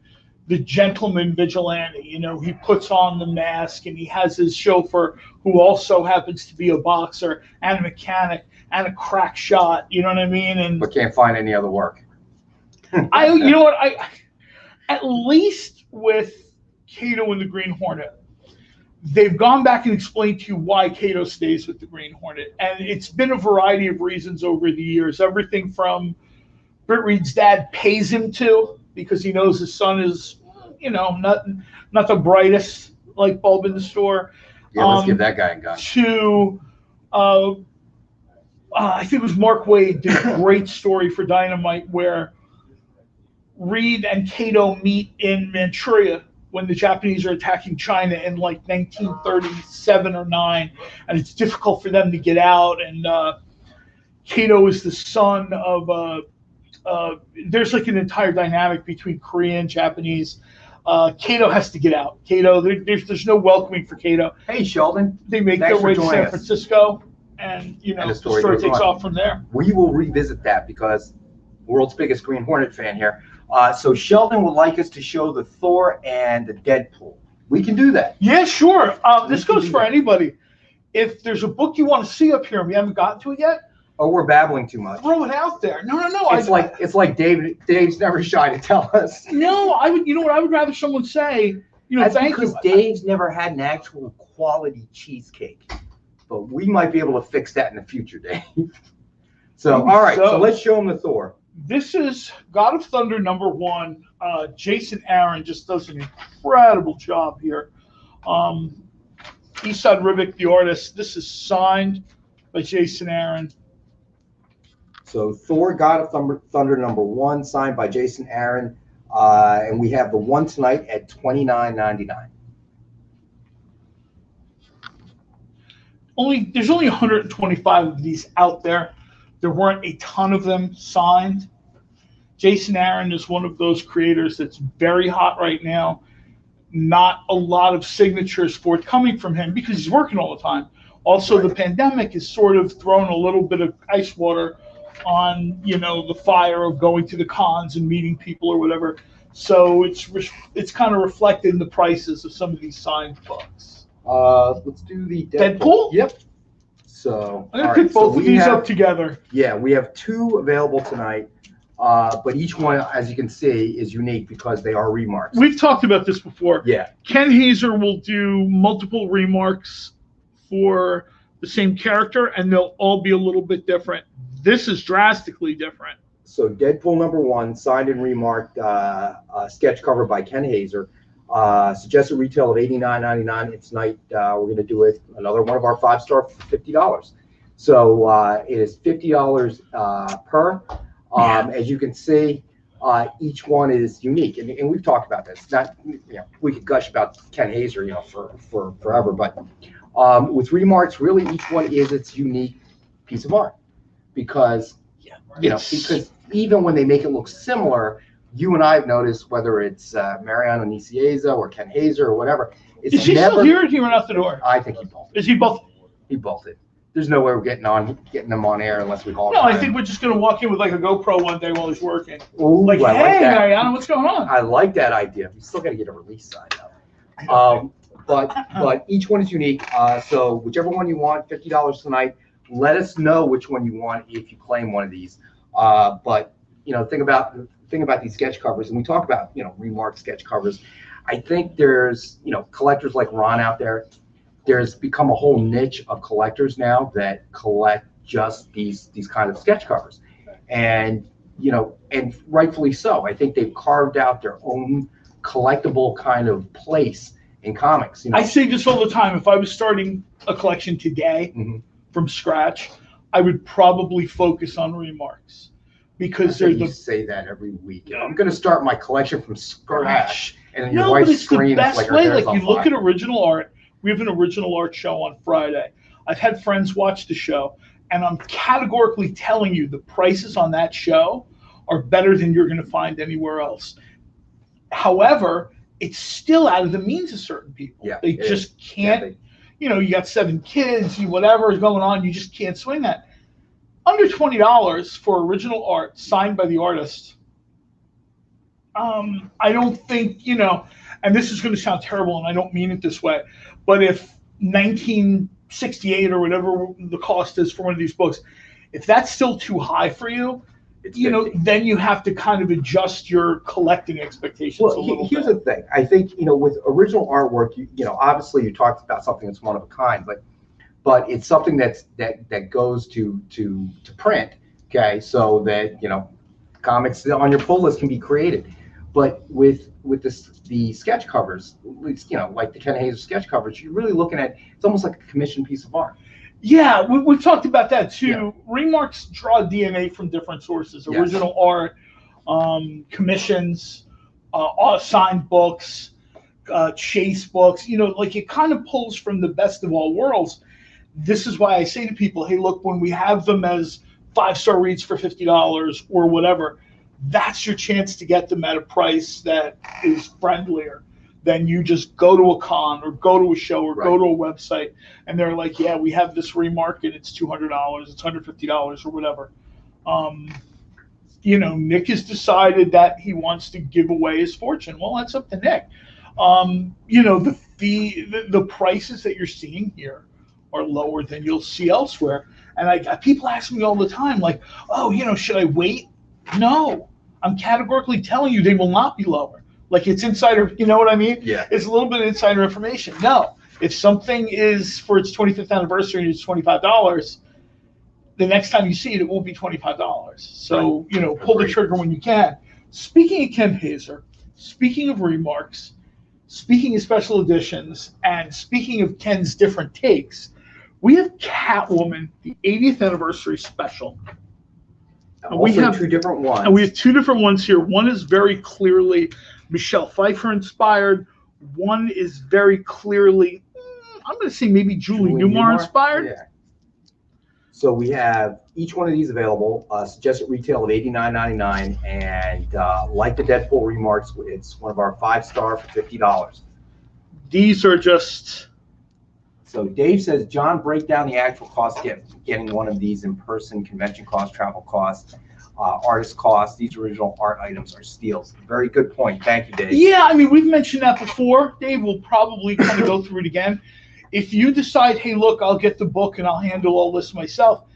the gentleman vigilante. He puts on the mask, and he has his chauffeur, who also happens to be a boxer and a mechanic and a crack shot. You know what I mean? And but can't find any other work. At least with Kato and the Green Hornet, they've gone back and explained to you why Kato stays with the Green Hornet. And it's been a variety of reasons over the years. Everything from Britt Reed's dad pays him to, because he knows his son is, not the brightest light bulb in the store. Yeah, let's give that guy a gun. To, I think it was Mark Waid did a great story for Dynamite where Reed and Kato meet in Manchuria when the Japanese are attacking China in like 1937 or 9, and it's difficult for them to get out. And Kato is the son of there's like an entire dynamic between Korean and Japanese. Kato has to get out. Kato, there's no welcoming for Kato. Hey, Sheldon. They make Thanks their way to for joining San us. Francisco, and the story takes off from there. We will revisit that because world's biggest Green Hornet fan here. So Sheldon would like us to show the Thor and the Deadpool. We can do that. Yeah, sure. This goes for anybody. if there's a book you want to see up here and we haven't gotten to it yet, Oh, we're babbling too much. throw it out there. No. It's like Dave's never shy to tell us. No, I would. You know what? I would rather someone say, That's thank because you. Dave's never had an actual quality cheesecake, but we might be able to fix that in the future, Dave. So, all right. So let's show him the Thor. This is God of Thunder #1. Jason Aaron just does an incredible job here. Eastside Rivik, the artist. This is signed by Jason Aaron. So Thor, God of Thunder #1, signed by Jason Aaron, and we have the one tonight at $29.99. There's only 125 of these out there. There weren't a ton of them signed. Jason Aaron is one of those creators that's very hot right now. Not a lot of signatures forthcoming from him because he's working all the time. Also, the pandemic has sort of thrown a little bit of ice water on, the fire of going to the cons and meeting people or whatever. So it's kind of reflected in the prices of some of these signed books. Let's do the Deadpool? Yep. So I'm going to pick both of these up together. Yeah, we have 2 available tonight, but each one, as you can see, is unique because they are remarks. We've talked about this before. Yeah. Ken Haeser will do multiple remarks for the same character, and they'll all be a little bit different. This is drastically different. So Deadpool #1, signed and remarked, sketch cover by Ken Haeser. Suggested retail of $89.99. And tonight we're going to do another one of our 5-star for $50. So it is $50 per. As you can see, each one is unique, and we've talked about this. Not we could gush about Ken Haeser for forever, but with remarks, really each one is its unique piece of art because because even when they make it look similar. You and I have noticed whether it's Mariano Nicieza or Ken Haeser or whatever. Is he still here or did he run out the door? I think he bolted. Is he both? He bolted. There's no way we're getting them on air unless we call. No, I think we're just going to walk in with like a GoPro one day while he's working. Ooh, hey, Mariano, what's going on? I like that idea. We still got to get a release side though. But each one is unique. So whichever one you want, $50 tonight. Let us know which one you want if you claim one of these. But think about these sketch covers, and we talk about remarked sketch covers. I think there's collectors like Ron out there. There's become a whole niche of collectors now that collect just these kind of sketch covers, and and rightfully so. I think they've carved out their own collectible kind of place in comics. I say this all the time. If I was starting a collection today from scratch, I would probably focus on remarks. Because you say that every week. I'm going to start my collection from scratch, and then your wife screams like her hair's on you fire. Look at original art. We have an original art show on Friday. I've had friends watch the show, and I'm categorically telling you the prices on that show are better than you're going to find anywhere else. However, it's still out of the means of certain people. Yeah, they just can't. You got 7 kids, whatever is going on, you just can't swing that. Under $20 for original art signed by the artist. I don't think, and this is going to sound terrible, and I don't mean it this way, but if 1968 or whatever the cost is for one of these books, if that's still too high for you, then you have to kind of adjust your collecting expectations a little bit. Here's the thing. I think, with original artwork, obviously you talked about something that's one of a kind, but it's something that goes to print, okay, so that comics on your pull list can be created. But with the sketch covers, at least like the Ken Haeser sketch covers, you're really looking at it's almost like a commissioned piece of art. Yeah, we've talked about that too. Yeah. Remarks draw DNA from different sources: original art, commissions, signed books, chase books. It kind of pulls from the best of all worlds. This is why I say to people, hey, look, when we have them as 5-star reads for $50 or whatever, that's your chance to get them at a price that is friendlier than you just go to a con or go to a show or go to a website and they're like, yeah, we have this remark and it's $200, it's $150 or whatever. Nick has decided that he wants to give away his fortune. Well, that's up to Nick. The prices that you're seeing here are lower than you'll see elsewhere. And people ask me all the time, like, oh, should I wait? No, I'm categorically telling you they will not be lower. Like, it's insider, you know what I mean? Yeah. It's a little bit of insider information. No, if something is for its 25th anniversary and it's $25, the next time you see it, it won't be $25. So, pull the trigger when you can. Speaking of Ken Haeser, speaking of remarks, speaking of special editions, and speaking of Ken's different takes, we have Catwoman, the 80th anniversary special. And we have 2 different ones. And we have 2 different ones here. One is very clearly Michelle Pfeiffer inspired. One is very clearly, I'm going to say maybe Julie Newmar inspired. Yeah. So we have each one of these available. Suggested retail of $89.99, and like the Deadpool remarks, it's one of our 5-star for $50. These are just. So Dave says, John, break down the actual cost of getting one of these in person: convention cost, travel cost, artist cost. These original art items are steals. Very good point. Thank you, Dave. Yeah, I mean, we've mentioned that before. Dave will probably kind of go through it again. If you decide, hey, look, I'll get the book and I'll handle all this myself,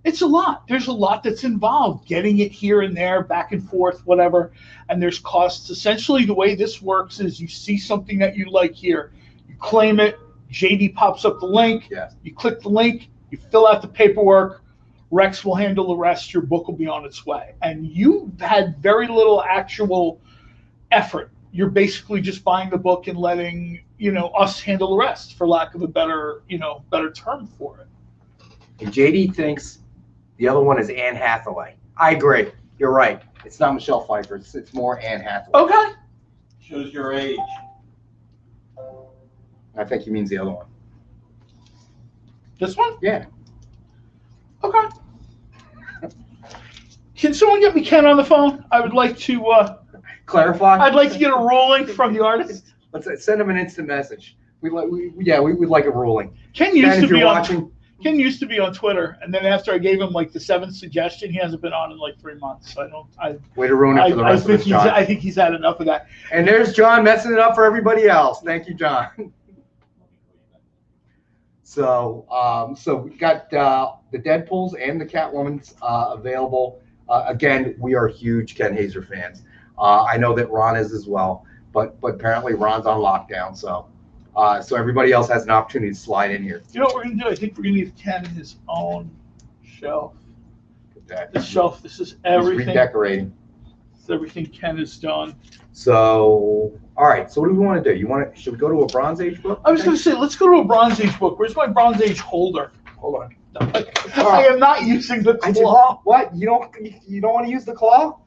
it's a lot. There's a lot that's involved, getting it here and there, back and forth, whatever. And there's costs. Essentially, the way this works is you see something that you like here, you claim it, JD pops up the link, Yes. You click the link, you fill out the paperwork, Rex will handle the rest, your book will be on its way. And you've had very little actual effort. You're basically just buying the book and letting, us handle the rest, for lack of a better term for it. And JD thinks the other one is Anne Hathaway. I agree. You're right. It's not Michelle Pfeiffer. It's more Anne Hathaway. Okay. Shows your age. I think he means the other one. This one? Yeah. Okay. Can someone get me Ken on the phone? I would like to Clarify. I'd like to get a ruling from the artist. Let's send him an instant message. We would like a ruling. Ken used to if you're be watching, Ken used to be on Twitter, and then after I gave him like the 7th suggestion, he hasn't been on in like 3 months. So way to ruin it for the rest of us, John. I think he's had enough of that. And there's John messing it up for everybody else. Thank you, John. So we got the Deadpools and the Catwomans available. Again, we are huge Ken Haeser fans. I know that Ron is as well, but apparently Ron's on lockdown, so everybody else has an opportunity to slide in here. You know what we're gonna do? I think we're gonna give Ken his own shelf. This shelf. This is everything. He's redecorating. It's everything Ken has done. So, all right. So, what do we want to do? Should we go to a Bronze Age book? I was gonna say, let's go to a Bronze Age book. Where's my Bronze Age holder? Hold on. I am not using the claw. What? You don't want to use the claw?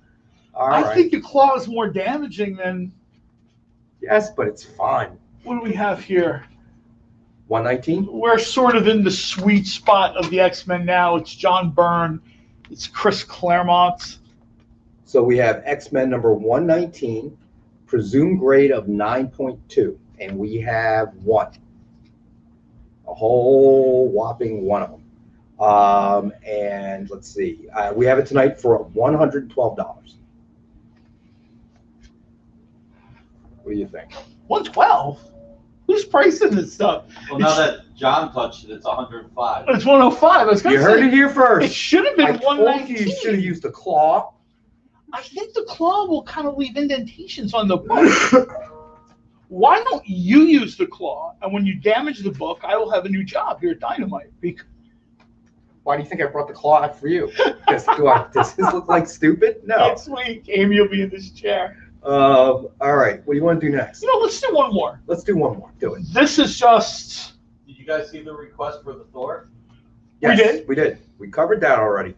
All right. I think the claw is more damaging than. Yes, but it's fun. What do we have here? 119. We're sort of in the sweet spot of the X-Men now. It's John Byrne. It's Chris Claremont. So we have X-Men number 119, presumed grade of 9.2, and we have one. A whole whopping one of them. And let's see. We have it tonight for $112. What do you think? 112? Who's pricing this stuff? Well, now that John touched it, it's 105. It's 105. I was You heard it here first. It should have been I told 119. you should have used the claw. I think the claw will kind of leave indentations on the book. Why don't you use the claw? And when you damage the book, I will have a new job here at Dynamite. Why do you think I brought the claw out for you? Does this look like stupid? No. Next week, Amy will be in this chair. All right. What do you want to do next? Let's do one more. Let's do one more. Do it. This is just. Did you guys see the request for the Thor? Yes, we did. We covered that already.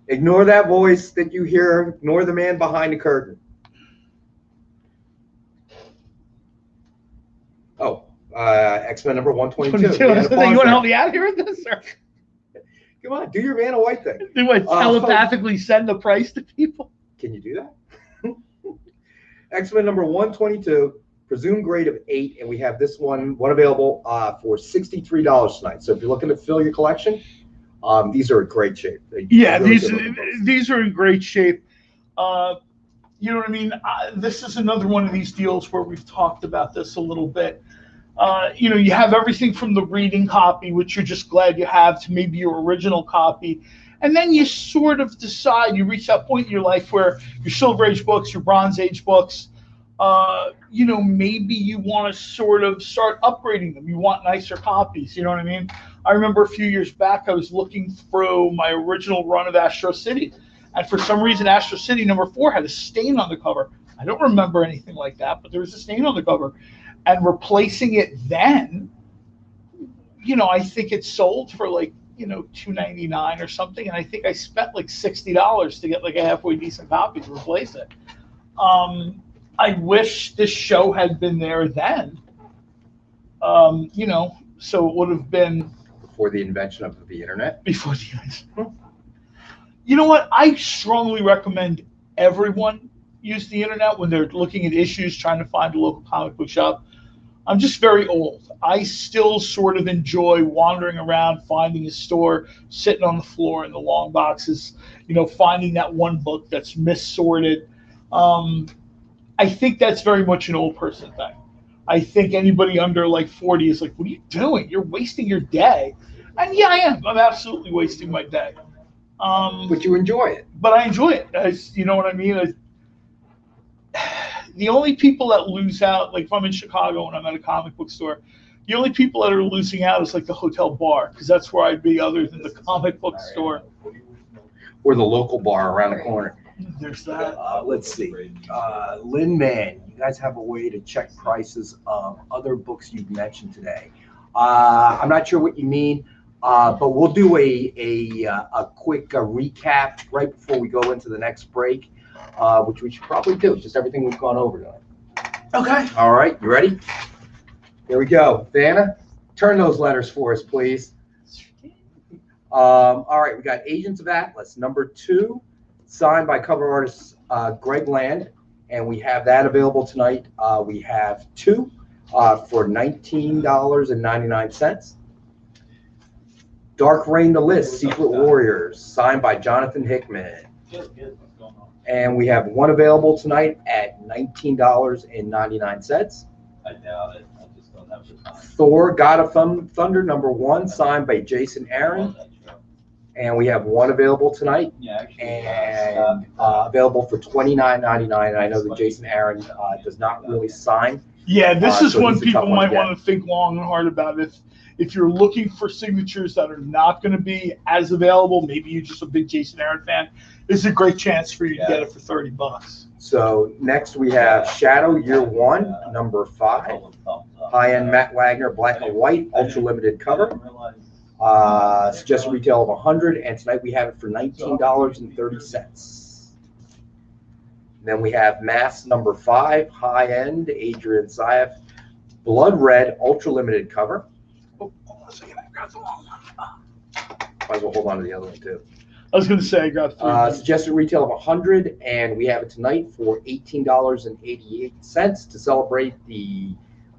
Ignore that voice that you hear. Ignore the man behind the curtain. Oh, X-Men number 122. You want to help me out here with this? Or? Come on, do your Vanna White thing. Do I telepathically send the price to people? Can you do that? X-Men number 122, presumed grade of 8, and we have this one available for $63 tonight. So if you're looking to fill your collection, these are in great shape. These are in great shape. You know what I mean? This is another one of these deals where we've talked about this a little bit. You have everything from the reading copy, which you're just glad you have, to maybe your original copy. And then you sort of decide, you reach that point in your life where your Silver Age books, your Bronze Age books, maybe you want to sort of start upgrading them. You want nicer copies, you know what I mean? I remember a few years back, I was looking through my original run of Astro City, and for some reason, Astro City #4 had a stain on the cover. I don't remember anything like that, but there was a stain on the cover. And replacing it then, I think it sold for like, $2.99 or something. And I think I spent like $60 to get like a halfway decent copy to replace it. I wish this show had been there then, so it would have been Before the invention of the internet. before the internet. You know what? I strongly recommend everyone use the internet when they're looking at issues, trying to find a local comic book shop. I'm just very old. I still sort of enjoy wandering around, finding a store, sitting on the floor in the long boxes, finding that one book that's missorted. I think that's very much an old person thing. I think anybody under like 40 is like, what are you doing? You're wasting your day. And yeah, I am. I'm absolutely wasting my day. But you enjoy it. But I enjoy it. You know what I mean? The only people that lose out, like if I'm in Chicago and I'm at a comic book store, the only people that are losing out is like the hotel bar, because that's where I'd be other than the comic book store. Or the local bar around the corner. There's that. Let's see. Lin Man, you guys have a way to check prices of other books you've mentioned today. I'm not sure what you mean, but we'll do a quick recap right before we go into the next break, which we should probably do. Just everything we've gone over tonight. Okay. All right, you ready? Here we go. Vanna, turn those letters for us, please. All right, we got Agents of Atlas, #2, signed by cover artist Greg Land, and we have that available tonight. We have 2 for $19.99. Dark Reign the List, Secret Warriors, signed by Jonathan Hickman. And we have 1 available tonight at $19.99. I doubt it. I just don't have the time. Thor, God of Thunder, #1, signed by Jason Aaron. And we have 1 available tonight, Yeah, actually. and available for $29.99. I know that Jason Aaron does not really sign. Yeah, this is so one this is a tough people one to might want to think long and hard about. If you're looking for signatures that are not going to be as available, maybe you're just a big Jason Aaron fan, this is a great chance for you to get it for $30. So next we have Shadow Year 1, #5, high-end Matt Wagner, black and white, ultra limited cover. Suggested retail of $100, and tonight we have it for $19.30. Then we have Mass #5, high-end, Adrian Saif, blood red, ultra limited cover. Oh, hold on a second, I grabbed the wrong one. Might as well hold on to the other one too. I was going to say I grabbed 3. Suggested retail of $100, and we have it tonight for $18.88 to celebrate the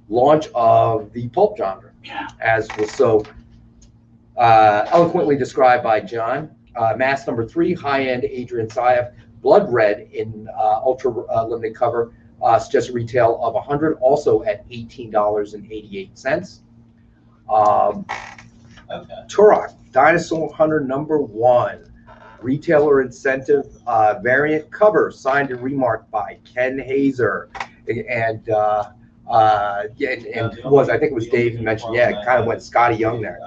launch of the pulp genre, as was so eloquently described by John. Mass #3, high-end Adrian Saif, blood red in ultra limited cover, suggested retail of $100, also at $18.88. Turok, Dinosaur Hunter #1, retailer incentive variant cover, signed and remarked by Ken Haeser. And I think it was Dave who mentioned, it kind of went Scotty Young there.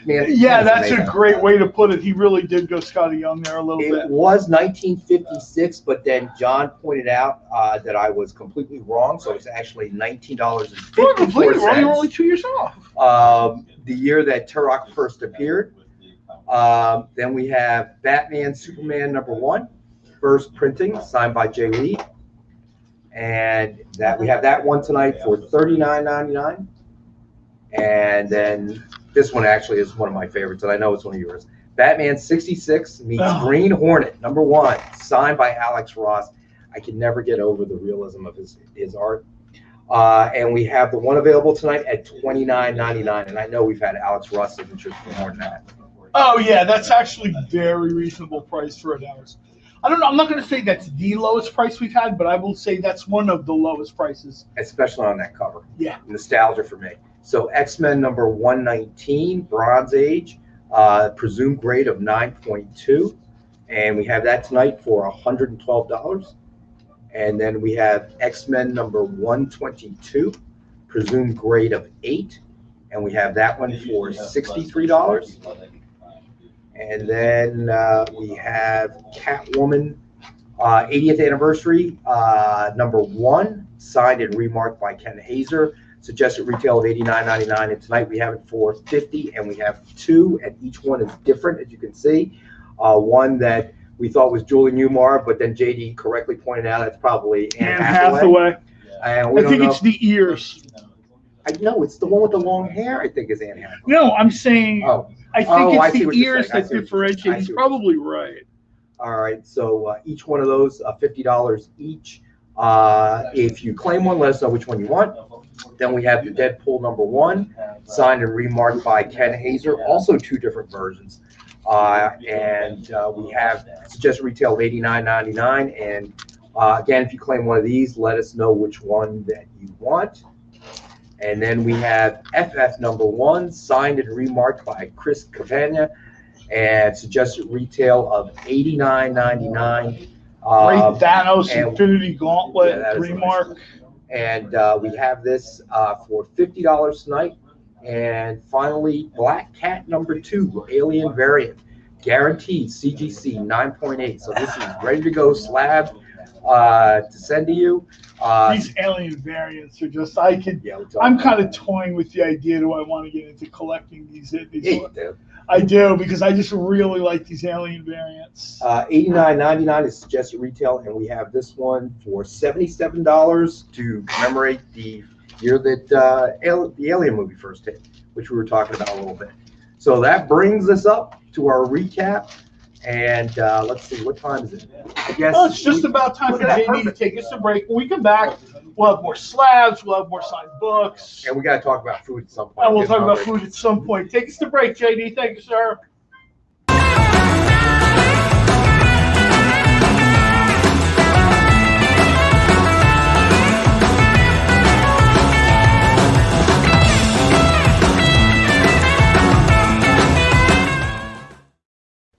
Man, that's a great way to put it. He really did go Scotty Young there a little bit. It was 1956, but then John pointed out that I was completely wrong, so it's actually $19.54. You're only 2 years off. The year that Turok first appeared. Then we have Batman Superman #1, first printing, signed by Jay Lee. And that we have that one tonight for $39.99. And then this one actually is one of my favorites, and I know it's one of yours. Batman 66 meets Green Hornet #1, signed by Alex Ross. I can never get over the realism of his art. And we have the one available tonight at $29.99. And I know we've had Alex Ross signatures for more than that. Oh, yeah, that's actually very reasonable price for an Alex. I don't know. I'm not going to say that's the lowest price we've had, but I will say that's one of the lowest prices. Especially on that cover. Yeah. Nostalgia for me. So X-Men number 119, Bronze Age, presumed grade of 9.2. And we have that tonight for $112. And then we have X-Men number 122, presumed grade of 8. And we have that one for $63. And then we have Catwoman 80th anniversary, number 1, signed and remarked by Ken Haeser. Suggested retail of $89.99, and tonight we have it for $50, and we have 2, and each one is different, as you can see. One that we thought was Julie Newmar, but then JD correctly pointed out it's probably Anne Hathaway. And we I think it's the ears. No, it's the one with the long hair, I think, is Anne Hathaway. No, I'm saying I think it's the ears that saying. differentiate. He's probably right. All right, so each one of those, $50 each. If you claim one, let us know which one you want. Then we have the Deadpool number 1, signed and remarked by Ken Haeser, also 2 different versions. And we have suggested retail of $89.99. And again, if you claim one of these, let us know which one that you want. And then we have FF number 1, signed and remarked by Chris Cavagna, and suggested retail of $89.99. Great Thanos Infinity Gauntlet remark. And we have this for $50 tonight. And finally, Black Cat number 2, Alien variant, guaranteed CGC 9.8. So this is ready to go, slab to send to you. These alien variants are just, I'm kind of toying with the idea, do I want to get into collecting these? I do, because I just really like these alien variants. $89.99 is suggested retail, and we have this one for $77 to commemorate the year that the Alien movie first hit, which we were talking about a little bit. So that brings us up to our recap. And let's see, what time is it? I guess it's just about time for JD to take us a break. When we come back, we'll have more slabs, we'll have more signed books. And we got to talk about food at some point. And we'll talk about food at some point. Take us to break, JD. Thank you, sir.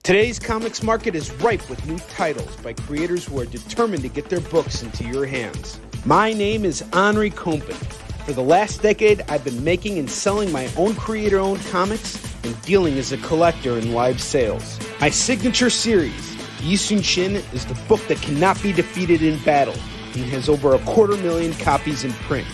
Today's comics market is ripe with new titles by creators who are determined to get their books into your hands. My name is Henri Compen. For the last decade, I've been making and selling my own creator-owned comics and dealing as a collector in live sales. My signature series, Yi Sun Shin, is the book that cannot be defeated in battle and has over 250,000 copies in print.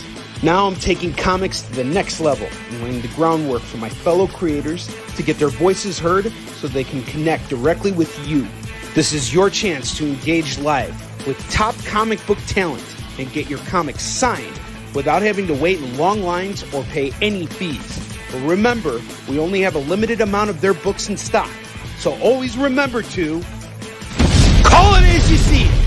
Now I'm taking comics to the next level and laying the groundwork for my fellow creators to get their voices heard so they can connect directly with you. This is your chance to engage live with top comic book talent and get your comics signed without having to wait in long lines or pay any fees. But remember, we only have a limited amount of their books in stock, so always remember to call it as you see it.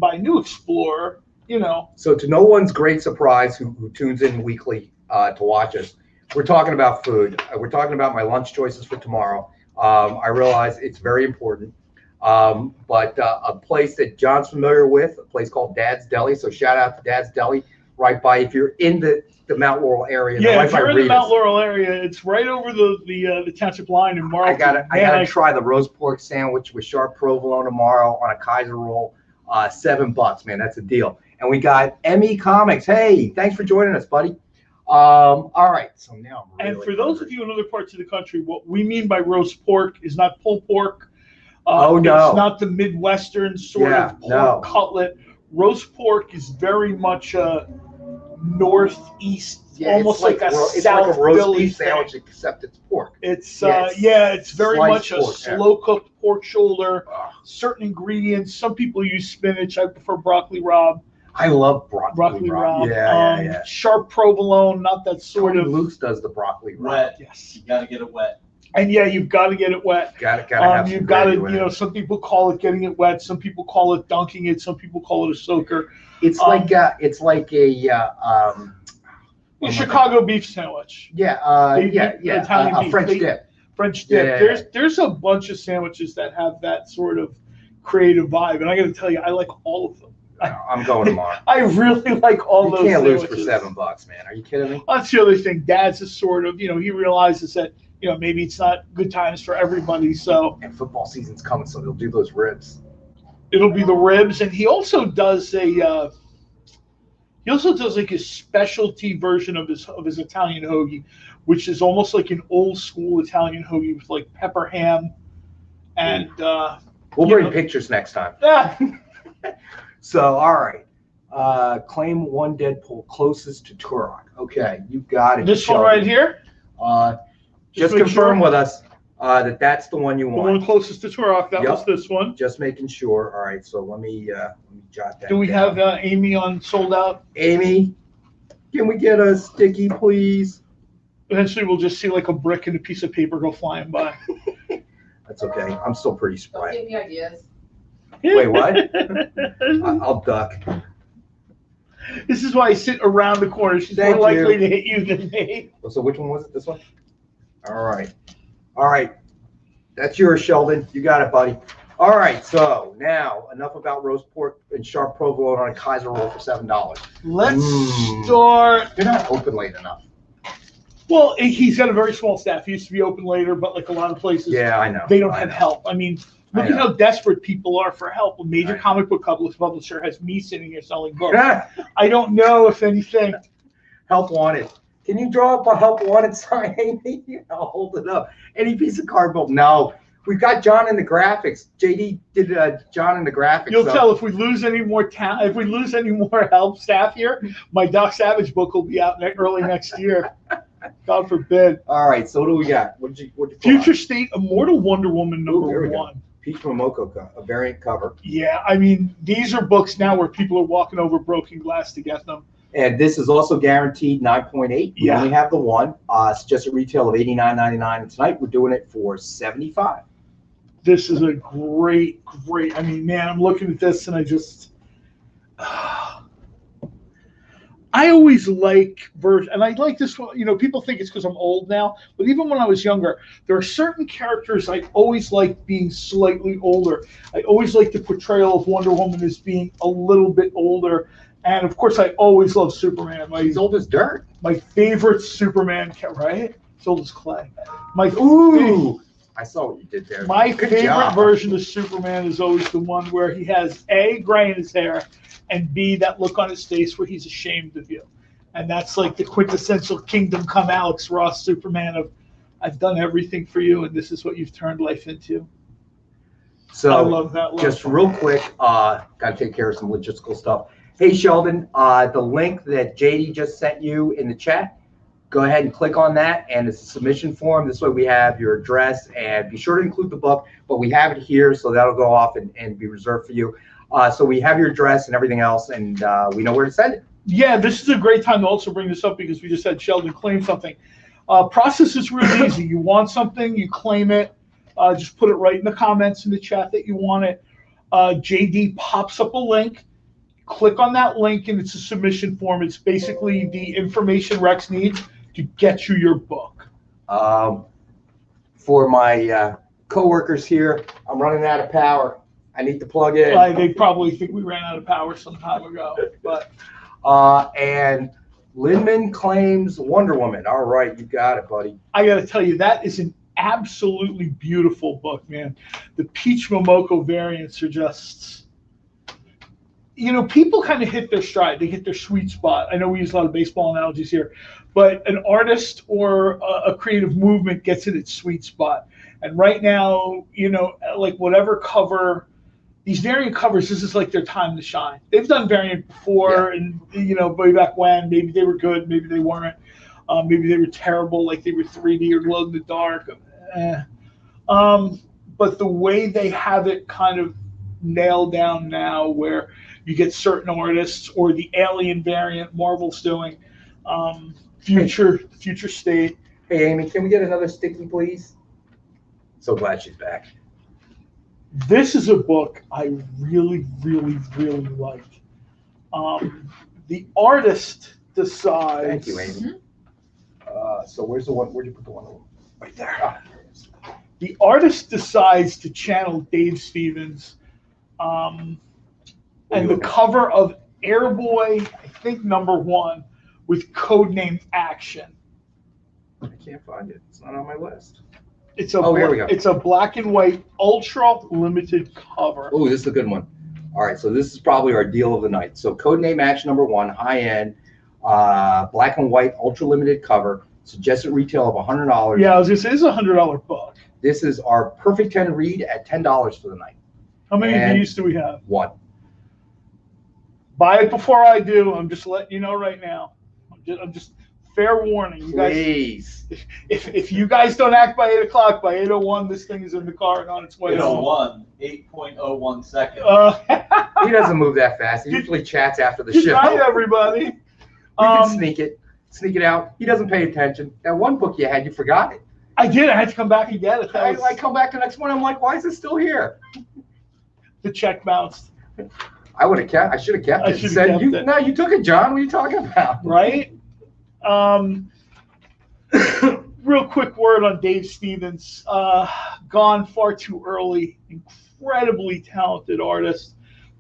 by New Explorer, So to no one's great surprise who tunes in weekly to watch us, we're talking about food. We're talking about my lunch choices for tomorrow. I realize it's very important. But a place that John's familiar with, a place called Dad's Deli. So shout out to Dad's Deli, right by, if you're in the Mount Laurel area. Yeah, right if by you're in the Remus. Mount Laurel area, it's right over the township line in Marlton. I gotta try the roast pork sandwich with sharp provolone tomorrow on a Haeser roll. $7, man, that's a deal. And we got ME Comics. Hey, thanks for joining us, buddy. All right, so now I'm really And for those of you in other parts of the country, what we mean by roast pork is not pulled pork. No, It's not the Midwestern sort of pork cutlet. Roast pork is very much a northeast, almost like a it's South like a roast Philly beef sandwich, except it's pork. It's it's very much a pork, slow cooked pork shoulder. Certain ingredients. Some people use spinach. I prefer broccoli rabe. I love broccoli rabe. Yeah. Sharp provolone, not that sort of. Luke's does the broccoli rabe. Wet. Yes. You gotta get it wet. And yeah, you've got to get it wet. Gotta have you've some got to, gravy with it. some people call it getting it wet. Some people call it dunking it. Some people call it a soaker. It's like a Chicago beef sandwich. Italian beef. French dip. French dip. Yeah. There's a bunch of sandwiches that have that sort of creative vibe, and I got to tell you, I like all of them. I'm going tomorrow. I really like all those. You can't lose sandwiches. for $7, man. Are you kidding me? That's the other thing. Dad's is sort of, he realizes that, maybe it's not good times for everybody. So And football season's coming, so they'll do those ribs. it'll be the ribs, and he also does like a specialty version of his Italian hoagie, which is almost like an old school Italian hoagie with like pepper ham, and We'll bring pictures next time. So, all right. Claim one Deadpool closest to Turok. Okay, you got it. This one Sheldon. right here, Just make confirm sure. with us that's the one you the want. one closest to Turok, that Yep. was this one. Just making sure. All right, so let me jot that Do we down. have Amy on sold out? Amy, can we get a sticky, please? Eventually, we'll just see like a brick and a piece of paper go flying by. That's okay. I'm still pretty Don't spry. give me ideas. Wait, what? I'll duck. This is why I sit around the corner. She's Thank more likely you. to hit you than me. So which one was it? This one? All right. That's yours, Sheldon. You got it, buddy. All right. So now enough about roast pork and sharp provolone on a Haeser roll for $7. Let's start. You're not open late enough. Well, he's got a very small staff. He used to be open later, but like a lot of places, Yeah, I know. they don't I have know. help. I mean, look I at know. how desperate people are for help. A I major know. comic book publisher has me sitting here selling books. I don't know if anything. Help wanted. Can you draw up a help wanted sign, Amy? I'll hold it up. Any piece of cardboard. No. We've got John in the graphics. JD did John in the graphics. You'll so- tell if we lose any more if we lose any more help staff here, my Doc Savage book will be out early next year. God forbid. All right. So what do we got? What'd you pull Future out? State Immortal Wonder Woman Ooh, there number we go. 1. Peach Momoko, a variant cover. Yeah, I mean, these are books now where people are walking over broken glass to get them. And this is also guaranteed 9.8. We Yeah. only have the one. Suggested retail of $89.99. And tonight we're doing it for $75. This is a great. I mean, man, I'm looking at this and I just. I always like and I like this one. People think it's because I'm old now, but even when I was younger, there are certain characters I always liked being slightly older. I always liked the portrayal of Wonder Woman as being a little bit older. And of course, I always loved Superman. He's old as dirt. My favorite Superman, right? He's old as clay. Ooh, I saw what you did there. My Good favorite job. version of Superman is always the one where he has A, gray in his hair, and B, that look on his face where he's ashamed of you. And that's like the quintessential Kingdom Come Alex Ross Superman of, I've done everything for you, and this is what you've turned life into. So I love that look. just real quick, got to take care of some logistical stuff. Hey, Sheldon, the link that JD just sent you in the chat, go ahead and click on that, and it's a submission form. This way we have your address, and be sure to include the book, but we have it here, so that'll go off and be reserved for you. So we have your address and everything else, and we know where to send it. Yeah, this is a great time to also bring this up because we just had Sheldon claim something. Process is really easy. You want something, you claim it. Just put it right in the comments in the chat that you want it. JD pops up a link. Click on that link, and it's a submission form. It's basically the information Rex needs to get you your book. For my coworkers here, I'm running out of power. I need to plug in. They probably think we ran out of power some time ago. But and Lindman claims Wonder Woman. All right, you got it, buddy. I got to tell you, that is an absolutely beautiful book, man. The Peach Momoko variants are just, people kind of hit their stride. They hit their sweet spot. I know we use a lot of baseball analogies here, but an artist or a creative movement gets in its sweet spot. And right now, like whatever cover, these variant covers, this is like their time to shine. They've done variant before, and way back when, maybe they were good, maybe they weren't. Maybe they were terrible, like they were 3D or glow in the dark. But the way they have it kind of nailed down now, where you get certain artists, or the Alien variant Marvel's doing, Future State. Hey, Amy, can we get another sticky, please? So glad she's back. This is a book I really, really, really like. The artist decides. Thank you, Amy. So where's the one? Where'd you put the one? Right there. Ah. The artist decides to channel Dave Stevens, and the cover of Airboy, I think #1, with codename Action. I can't find it. It's not on my list. Here we go. It's a black and white ultra limited cover. Oh, this is a good one. All right, so this is probably our deal of the night. So codename Action #1, high end, black and white, ultra limited cover. Suggested retail of $100. Yeah, I was gonna say, this is a $100 book. This is our perfect 10 read at $10 for the night. How many of these do we have? One. Buy it before I do. I'm just letting you know right now. I'm just fair warning. You Please. Guys, if you guys don't act by 8 o'clock, by 8:01, this thing is in the car and on its way. 8:01, 8.01 seconds. He doesn't move that fast. He usually chats after the Good show. night, everybody. We can sneak it out. He doesn't pay attention. That one book you had, you forgot it. I did. I had to come back and get it. I come back the next morning. I'm like, why is it still here? The check bounced. I would have kept. I should have kept it. I should have kept it. No, you took it, John. What are you talking about? Right. Real quick word on Dave Stevens. Gone far too early. Incredibly talented artist.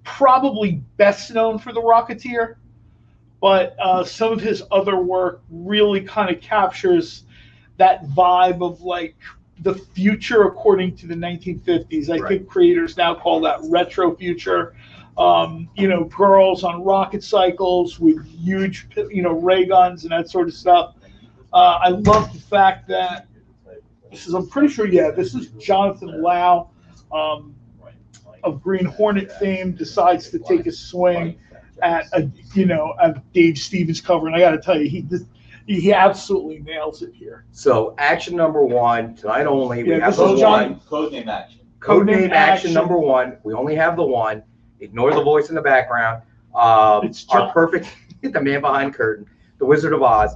Probably best known for The Rocketeer, but some of his other work really kind of captures that vibe of like the future according to the 1950s. I think creators now call that retro future. Girls on rocket cycles with huge, ray guns and that sort of stuff. I love the fact that I'm pretty sure, this is Jonathan Lau of Green Hornet fame decides to take a swing at Dave Stevens cover, and I got to tell you, he absolutely nails it here. So Action #1 tonight only. We have the one. Codename Action. Codename Action #1. We only have the one. Ignore the voice in the background. It's our perfect, the man behind the curtain, the Wizard of Oz.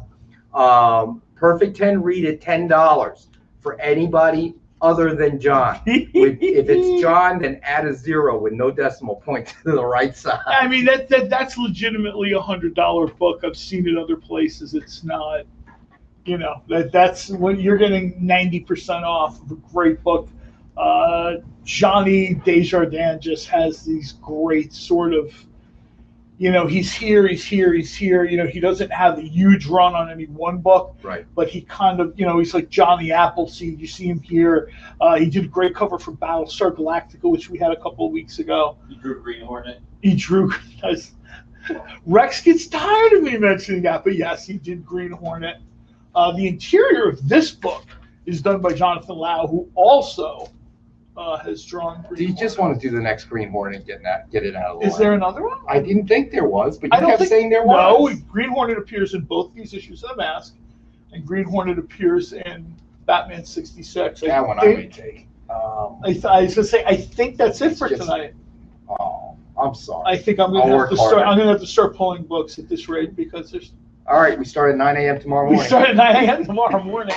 Perfect 10 read at $10 for anybody other than John. If it's John, then add a 0 with no decimal point to the right side. I mean, that's legitimately a $100 book. I've seen it other places. It's not, that's when you're getting 90% off of a great book. Johnny Desjardins just has these great sort of, he's here. He doesn't have a huge run on any one book, right? But he kind of, he's like Johnny Appleseed. You see him here. He did a great cover for Battlestar Galactica, which we had a couple of weeks ago. He drew Green Hornet. Rex gets tired of me mentioning that, but yes, he did Green Hornet. The interior of this book is done by Jonathan Lau, who also has drawn Green Do you just want to do the next Green Hornet and get it out of the way? Is there another one? I didn't think there was, but you kept saying there was. No, Green Hornet appears in both these issues of The Mask, and Green Hornet appears in Batman 66. That one I may take. I was going to say, I think that's it for tonight. Oh, I'm sorry. I think I'm going to have to start pulling books at this rate because there's. All right, we start at 9 a.m. tomorrow morning. We start at 9 a.m. tomorrow morning.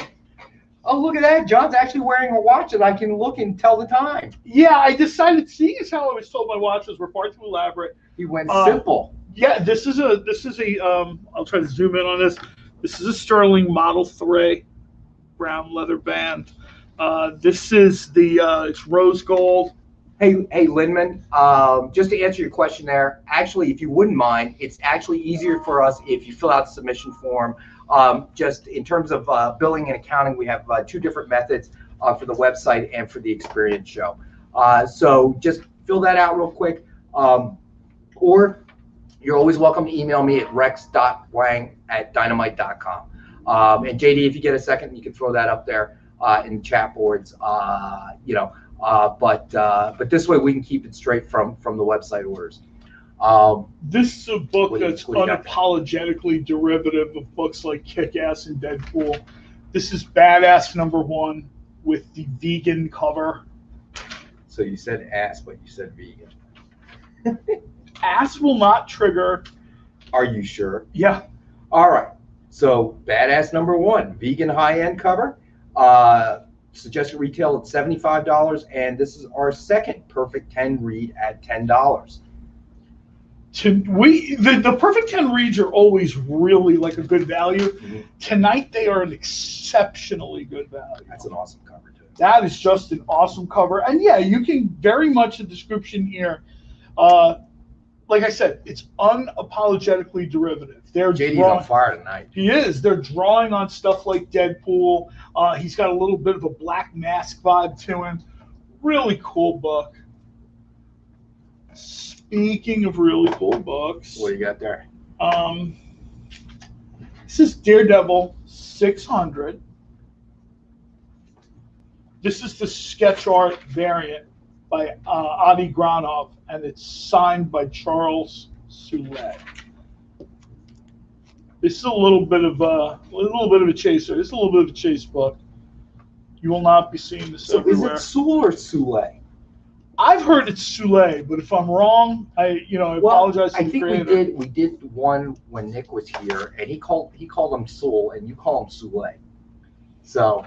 Oh, look at that. John's actually wearing a watch that I can look and tell the time. Yeah, I decided, seeing as how I was told my watches were far too elaborate, He went simple. Yeah, this is a I'll try to zoom in on this. This is a Sterling Model 3 brown leather band. This is it's rose gold. Hey, Lindman, just to answer your question there, actually, if you wouldn't mind, it's actually easier for us if you fill out the submission form. Just in terms of billing and accounting, we have 2 different methods for the website and for the experience show. So just fill that out real quick. Or you're always welcome to email me at rex.wang@dynamite.com. And JD, if you get a second, you can throw that up there in chat boards, but this way we can keep it straight from the website orders. This is a book that's unapologetically derivative of books like Kick-Ass and Deadpool. This is Badass #1 with the vegan cover. So you said ass, but you said vegan. Ass will not trigger. Are you sure? Yeah. All right. So Badass #1, vegan high-end cover. Suggested retail at $75, and this is our second Perfect 10 read at $10. The Perfect 10 reads are always really like a good value. Mm-hmm. Tonight they are an exceptionally good value. That's an awesome cover too. That is just an awesome cover, and yeah, you can very much the description here. Like I said, it's unapologetically derivative. JD's on fire tonight. He is. They're drawing on stuff like Deadpool. He's got a little bit of a Black Mask vibe to him. Really cool book. Speaking of really cool books, What do you got there? this is Daredevil 600. This is the sketch art variant by Adi Granov, and it's signed by Charles Soule. This is a little bit of a chaser. This is a little bit of a chase book. You will not be seeing this everywhere. Is it Soule or Soule? I've heard it's Soule, but if I'm wrong, I apologize to the creator. I think we did one when Nick was here, and he called him Soule, and you call him Soule. So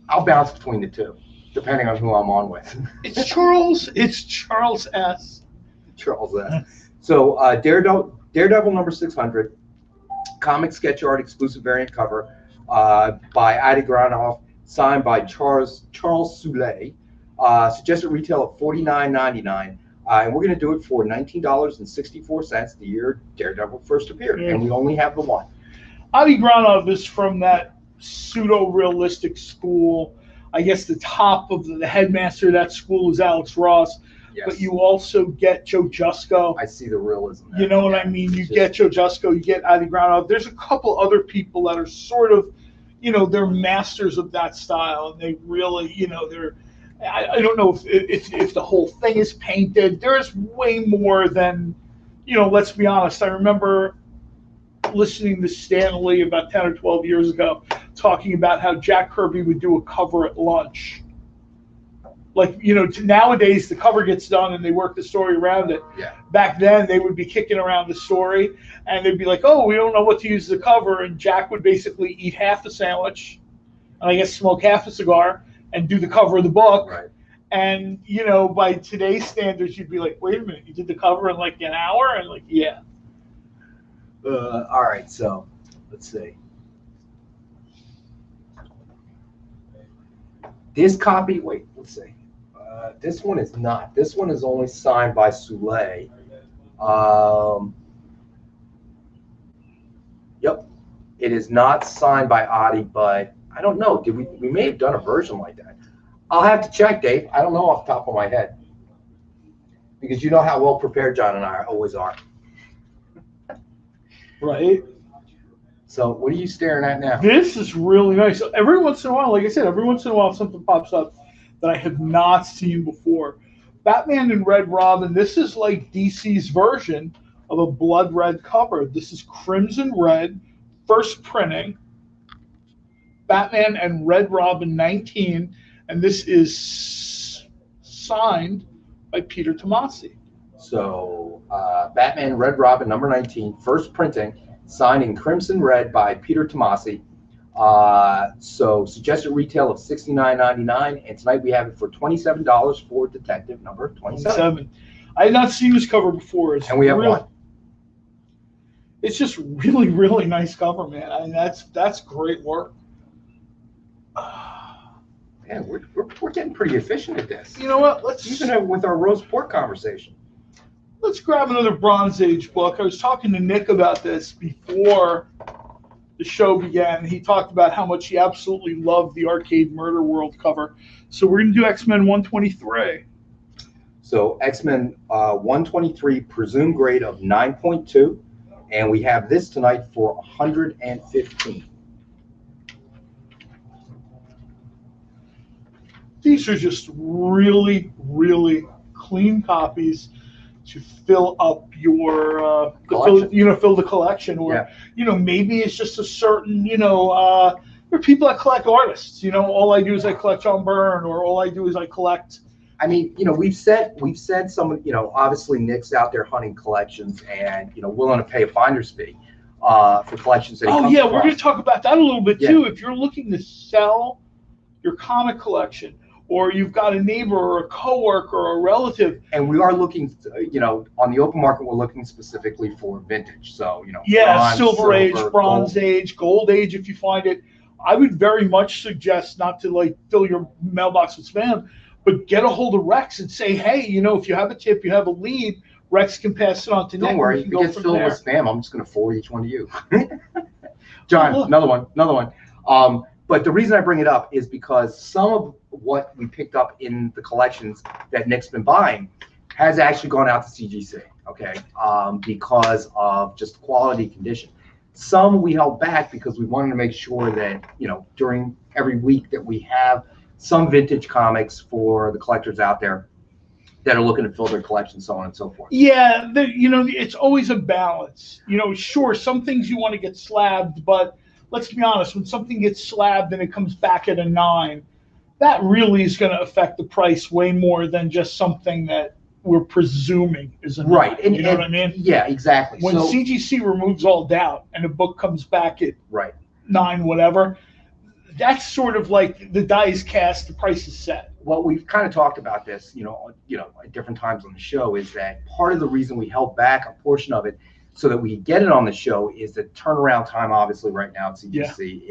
I'll bounce between the two, depending on who I'm on with. It's Charles S. Charles S. So Daredevil #600, comic sketch art exclusive variant cover by Adi Granov, signed by Charles Soule. Suggested retail of $49.99, and we're going to do it for $19.64 the year Daredevil first appeared, and we only have the one. Adi Granov is from that pseudo-realistic school. I guess the top of the headmaster of that school is Alex Ross, Yes. but you also get Joe Jusko. I see the realism there. You know what I mean? You get Joe Jusko, you get Adi Granov. There's a couple other people that are sort of, they're masters of that style, and they really, they're. I don't know if the whole thing is painted. There's way more than, let's be honest. I remember listening to Stan Lee about 10 or 12 years ago talking about how Jack Kirby would do a cover at lunch. Like, nowadays the cover gets done and they work the story around it. Yeah. Back then they would be kicking around the story and they'd be like, oh, we don't know what to use as a cover. And Jack would basically eat half the sandwich and I guess smoke half a cigar and do the cover of the book. Right. And, by today's standards, you'd be like, wait a minute, you did the cover in like an hour? And like, yeah. All right, so let's see. This copy, let's see. This one is not. This one is only signed by Soule. Yep. It is not signed by Adi, but I don't know. Did we may have done a version like that. I'll have to check, Dave. I don't know off the top of my head. Because you know how well prepared John and I always are. Right. So what are you staring at now? This is really nice. Every once in a while, like I said, something pops up that I have not seen before. Batman and Red Robin, this is like DC's version of a blood red cover. This is Crimson Red, first printing. Batman and Red Robin 19, and this is signed by Peter Tomasi. So Batman Red Robin number 19, first printing, signed in Crimson Red by Peter Tomasi. So suggested retail of $69.99, and tonight we have it for $27 for Detective number 27. I had not seen this cover before. And we have one. It's just really, really nice cover, man. I mean, that's great work. Yeah, we're getting pretty efficient at this. You know what? Let's Even with our roast pork conversation. Let's grab another Bronze Age book. I was talking to Nick about this before the show began. He talked about how much he absolutely loved the Arcade Murder World cover. So we're going to do X-Men 123. So X-Men 123, presumed grade of 9.2. And we have this tonight for 115. These are just really, really clean copies to fill up your fill the collection, or maybe it's just a certain there are people that collect artists. All I do is I collect John Byrne, or all I do is I collect. I mean, we've said some, obviously Nick's out there hunting collections and willing to pay a finder's fee for collections that he comes across. We're going to talk about that a little bit too. If you're looking to sell your comic collection, or you've got a neighbor or a coworker or a relative. And we are looking, on the open market, we're looking specifically for vintage. So, bronze, Silver Age, Bronze Age, Gold Age, if you find it. I would very much suggest not to fill your mailbox with spam, but get a hold of Rex and say, hey, if you have a tip, you have a lead, Rex can pass it on to Nick. Don't worry, if it gets filled with spam, I'm just going to forward each one to you. John, another one. But the reason I bring it up is because some of what we picked up in the collections that Nick's been buying has actually gone out to CGC, okay, because of just quality condition. Some we held back because we wanted to make sure that, during every week that we have some vintage comics for the collectors out there that are looking to fill their collection, so on and so forth. Yeah, it's always a balance. Sure, some things you want to get slabbed, but let's be honest, when something gets slabbed and it comes back at a 9, that really is going to affect the price way more than just something that we're presuming is a 9. Right. And, you know what I mean? Yeah, exactly. When CGC removes all doubt and a book comes back at 9 whatever, that's sort of like the die is cast, the price is set. Well, we've kind of talked about this, at different times on the show, is that part of the reason we held back a portion of it so that we get it on the show is the turnaround time, obviously, right now at CGC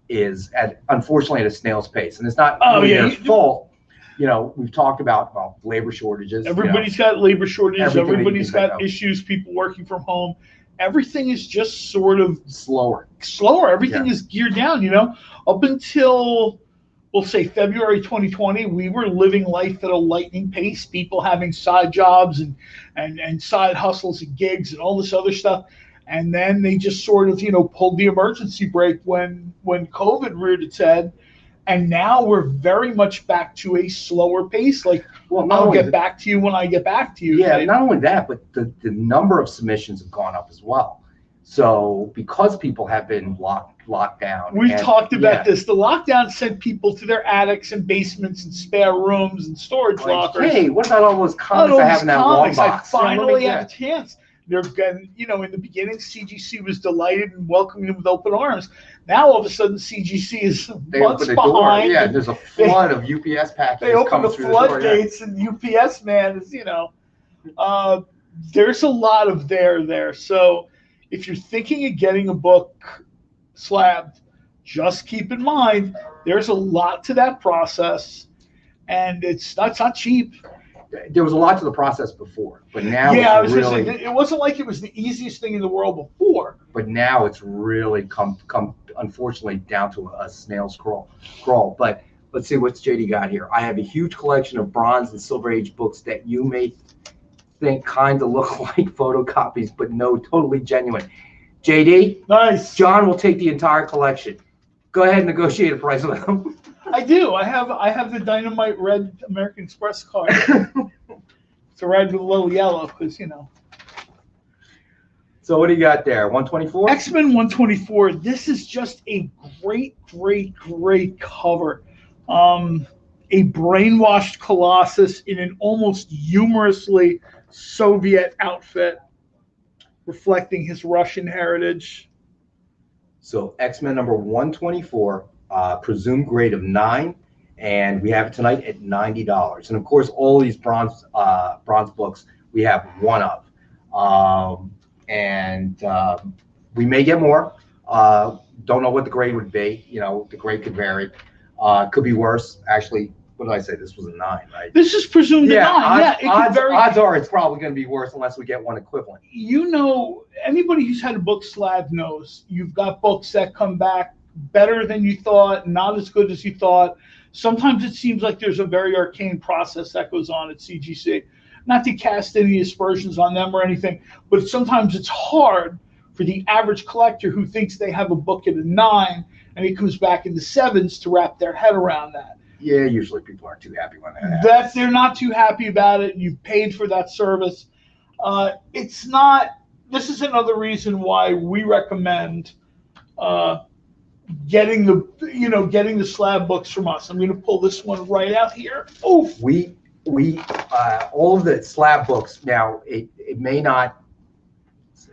is unfortunately at a snail's pace. And it's not their fault. We've talked about labor shortages. Everybody's got labor shortages. Everybody's got issues, people working from home. Everything is just sort of slower. Everything is geared down, Up until, we'll say, February 2020, we were living life at a lightning pace, people having side jobs and side hustles and gigs and all this other stuff. And then they just sort of, pulled the emergency brake when COVID reared its head. And now we're very much back to a slower pace. I'll get back to you when I get back to you. Yeah, not only that, but the number of submissions have gone up as well. So because people have been locked down. We talked about this. The lockdown sent people to their attics and basements and spare rooms and storage lockers. Hey, what about all those comics I have in that long box? I finally have a chance. They're getting, in the beginning, CGC was delighted and welcoming them with open arms. Now, all of a sudden, CGC is months behind. Yeah, there's a flood of UPS packages. They open the floodgates, and UPS man is, there's a lot of there. So, if you're thinking of getting a book slabbed, just keep in mind there's a lot to that process, and it's not cheap. There was a lot to the process before, but now it wasn't like it was the easiest thing in the world before. But now it's really come unfortunately down to a snail's crawl. But let's see what's JD got here. I have a huge collection of Bronze and Silver Age books that you may think kind of look like photocopies, but no, totally genuine. JD, nice. John will take the entire collection. Go ahead and negotiate a price with him. I do. I have the Dynamite red American Express card. It's a red with a little yellow because, So what do you got there? 124? X-Men 124. This is just a great cover. A brainwashed Colossus in an almost humorously Soviet outfit, reflecting his Russian heritage. So X-Men number 124, presumed grade of 9, and we have it tonight at $90. And of course, all these bronze books we have one of, we may get more. Don't know what the grade would be. The grade could vary. Could be worse. Actually, what did I say? This was a 9, right? This is presumed a 9. Odds are it's probably going to be worse unless we get one equivalent. Anybody who's had a book slab knows you've got books that come back better than you thought, not as good as you thought. Sometimes it seems like there's a very arcane process that goes on at CGC. Not to cast any aspersions on them or anything, but sometimes it's hard for the average collector who thinks they have a book at a 9 and it comes back in the 7s to wrap their head around that. Yeah, usually people aren't too happy when that happens. They're not too happy about it. You've paid for that service. It's not. This is another reason why we recommend getting the slab books from us. I'm going to pull this one right out here. Oh, we all of the slab books now. It may not. Let's see.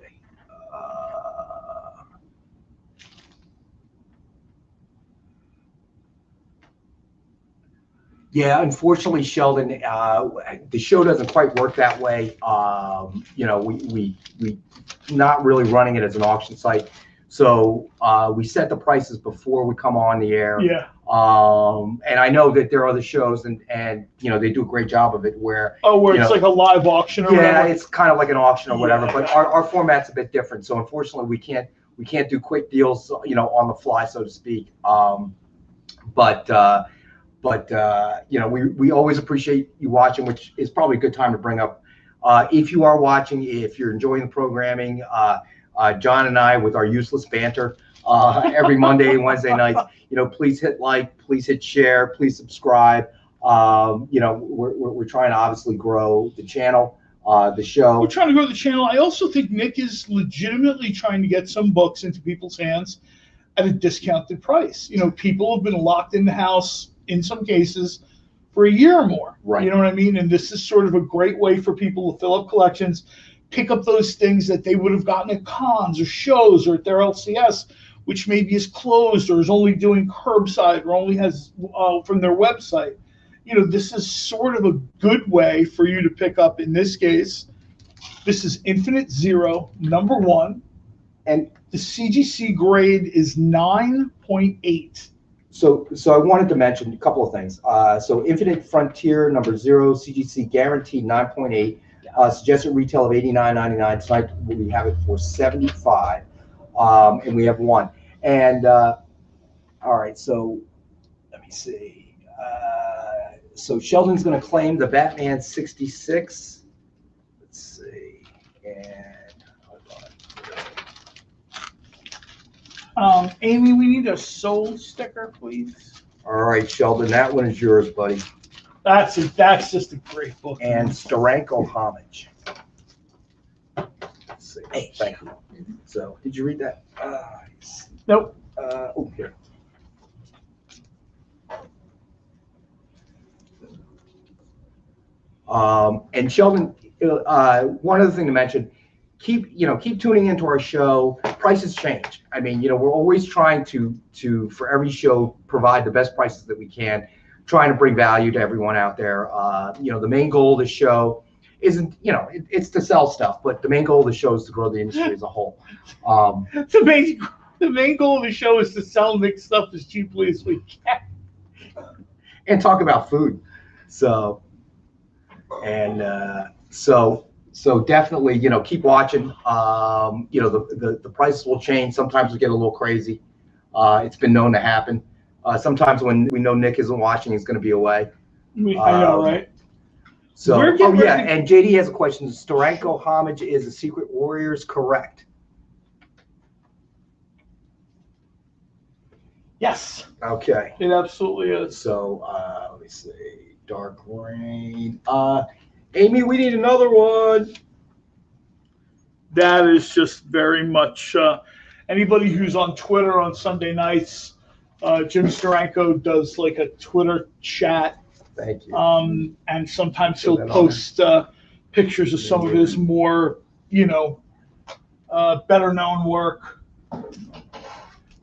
Yeah, unfortunately, Sheldon, the show doesn't quite work that way. We not really running it as an auction site, so we set the prices before we come on the air. Yeah. And I know that there are other shows, and they do a great job of it where. Oh, where it's like a live auction or whatever. Yeah, it's kind of like an auction or whatever, but our format's a bit different. So unfortunately, we can't do quick deals, on the fly, so to speak. We always appreciate you watching, which is probably a good time to bring up. If you are watching, if you're enjoying the programming, John and I with our useless banter every Monday and Wednesday nights, please hit like, please hit share, please subscribe. We're trying to obviously grow the channel, the show. We're trying to grow the channel. I also think Nick is legitimately trying to get some books into people's hands at a discounted price. People have been locked in the house in some cases for a year or more. Right. You know what I mean? And this is sort of a great way for people to fill up collections, pick up those things that they would have gotten at cons or shows or at their LCS, which maybe is closed or is only doing curbside or only has from their website. This is sort of a good way for you to pick up. In this case, this is Infinite Zero, #1. And the CGC grade is 9.8. So I wanted to mention a couple of things. So Infinite Frontier #0, CGC guaranteed 9.8, suggested retail of $89.99. Tonight we have it for $75, and we have one. And all right, so let me see. So Sheldon's going to claim the Batman 66. Let's see, and hold on. Amy, we need a soul sticker, please. All right, Sheldon, that one is yours, buddy. That's just a great book. And Steranko Homage. Let's see. Hey, thank you. So, did you read that? Nope. Here. And Sheldon, one other thing to mention. Keep tuning into our show. Prices change. I mean, we're always trying to for every show provide the best prices that we can, trying to bring value to everyone out there. The main goal of the show isn't, it's to sell stuff, but the main goal of the show is to grow the industry as a whole. The main goal of the show is to sell Nick stuff as cheaply as we can. And talk about food. So definitely, keep watching. The prices will change. Sometimes we get a little crazy. It's been known to happen. Sometimes when we know Nick isn't watching, he's going to be away. I know, right? So, and JD has a question. Steranko Homage is a Secret Warriors, correct? Yes. Okay. It absolutely is. So, let me see. Dark Rain. Amy, we need another one. That is just very much anybody who's on Twitter on Sunday nights. Jim Steranko does like a Twitter chat. Thank you. And sometimes he'll post pictures of some of his more, better known work.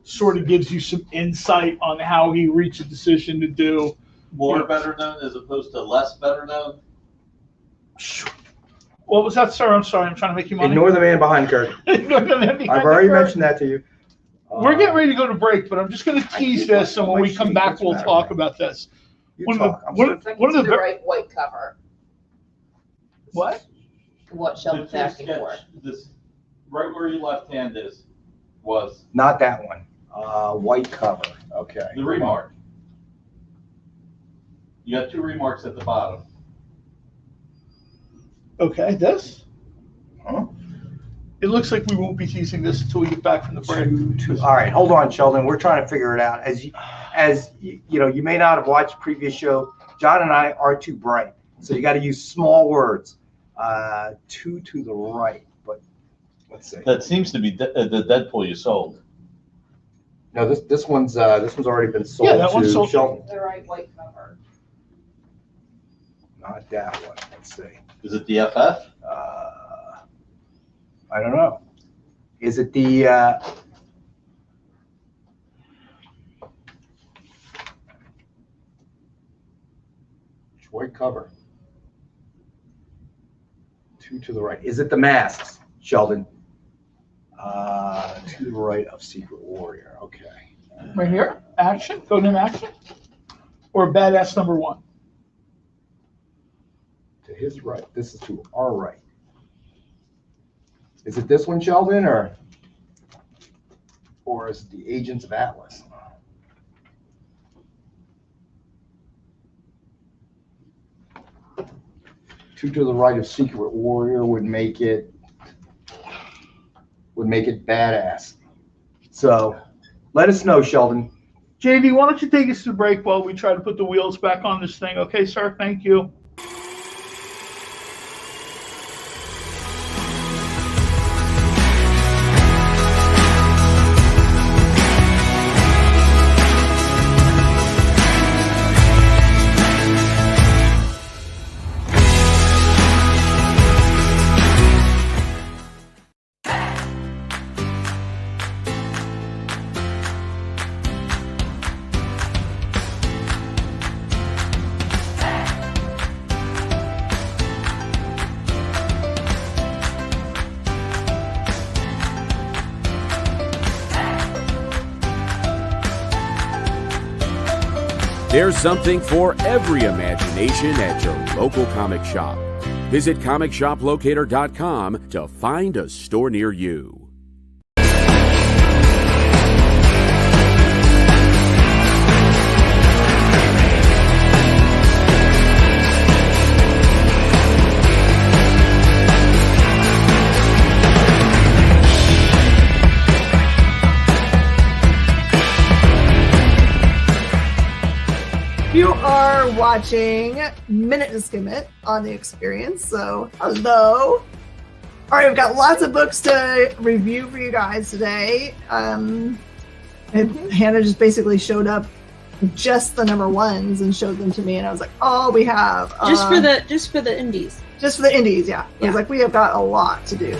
Sort of gives you some insight on how he reached a decision to do more better known as opposed to less better known? What was that, sir? I'm sorry. I'm trying to make you money. Ignore the man behind the curtain. Ignore the man behind I've the already curtain. mentioned that to you. We're getting ready to go to break, but I'm just going to tease this, and when we come back, we'll talk about this. You One talk. of the, one of the, right white cover. what? What Sheldon's asking for. This, right where your left hand is, was Not that one. White cover. Okay. the remark. You got 2 remarks at the bottom. Okay, this? Huh? It looks like we won't be teasing this until we get back from the break. All right, hold on, Sheldon. We're trying to figure it out. As you know, you may not have watched the previous show. John and I are too bright, so you got to use small words. 2 to the right, but let's see. That seems to be the Deadpool you sold. No, this one's already been sold Yeah, that one's to sold. Sheldon. The right white cover. Not that one. Let's see. Is it the FF? I don't know. Is it the? White cover. 2 to the right. Is it the masks, Sheldon? To the right of Secret Warrior. Okay. Right here, action, go to action, or badass number 1. To his right. This is to our right. Is it this one, Sheldon, or is it the Agents of Atlas? Two to the right of Secret Warrior would make it badass. So, let us know, Sheldon. JD, why don't you take us to break while we try to put the wheels back on this thing? Okay, sir, thank you. There's something for every imagination at your local comic shop. Visit ComicShopLocator.com to find a store near you. You are watching Minute to Skim It on the Experience, so hello. All right, we've got lots of books to review for you guys today. And Hannah just basically showed up just the number 1s and showed them to me, and I was like, oh, we have Just for the indies. just for the indies, yeah. I Yeah. was like, we have got a lot to do.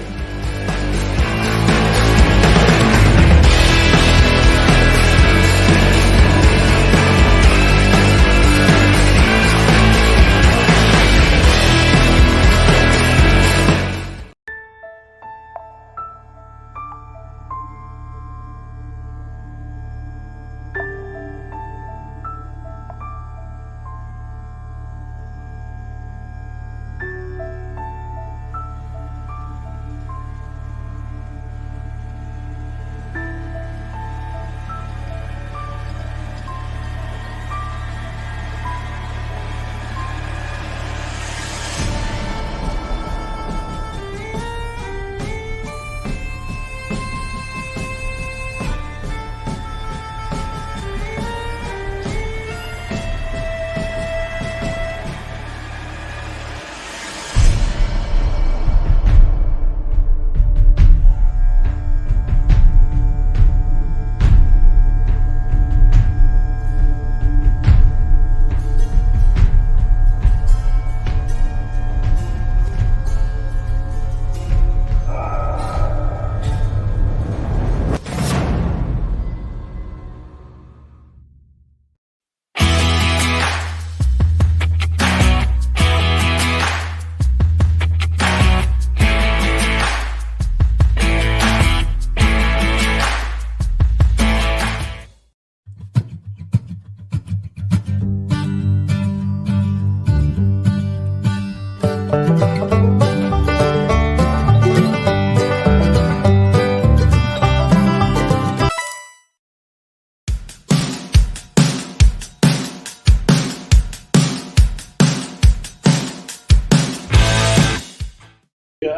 Yeah,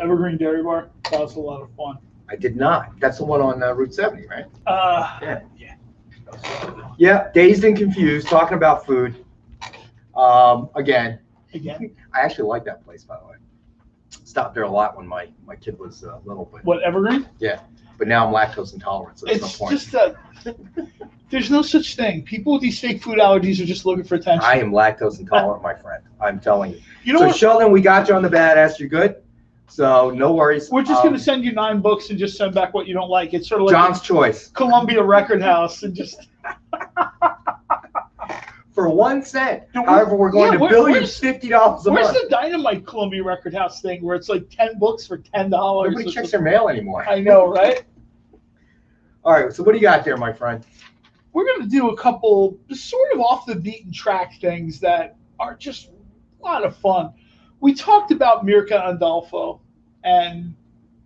Evergreen Dairy Bar. That was a lot of fun. I did not. That's the one on Route 70, right? Yeah. Yeah, dazed and confused, talking about food. Again, I actually like that place, by the way. Stopped there a lot when my kid was little. But What, Evergreen? yeah, but now I'm lactose intolerant, so there's no It's point. just that there's no such thing. People with these fake food allergies are just looking for attention. I am lactose intolerant, my friend. I'm telling you. You know So what? Sheldon, we got you on the badass. You're good. So no worries. We're just going to send you 9 books and just send back what you don't like. It's sort of like John's choice. Columbia Record House and just. For 1 cent. However, we're going to bill you $50 a Where's month. the Dynamite Columbia Record House thing where it's like 10 books for $10? Nobody checks their mail anymore. I know, right? All right. So what do you got there, my friend? We're going to do a couple sort of off the beaten track things that are just a lot of fun. We talked about Mirka Andolfo and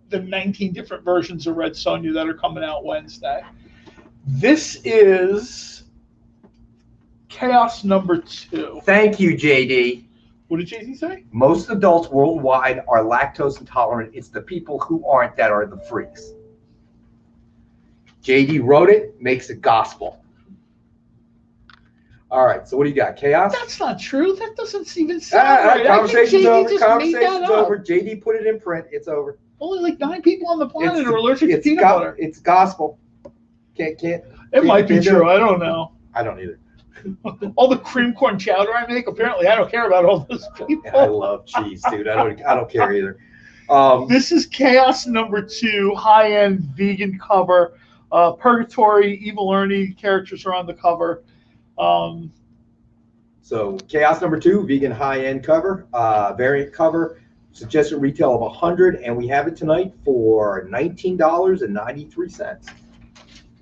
the 19 different versions of Red Sonja that are coming out Wednesday. This is Chaos number 2. Thank you, JD. What did JD say? Most adults worldwide are lactose intolerant. It's the people who aren't that are the freaks. JD wrote it, makes it gospel. All right, so what do you got? Chaos? That's not true. That doesn't even sound right. Conversation's over. Just Conversation's over. JD put it in print. It's over. Only like 9 people on the planet are allergic to peanut butter. It's gospel. It might be true. I don't know. I don't either. All the cream corn chowder I make, apparently I don't care about all those people. I love cheese, dude. I don't care either. This is Chaos number 2, high-end vegan cover. Purgatory, Evil Ernie characters are on the cover. So Chaos number 2, vegan high-end cover, variant cover, suggested retail of $100, and we have it tonight for $19.93.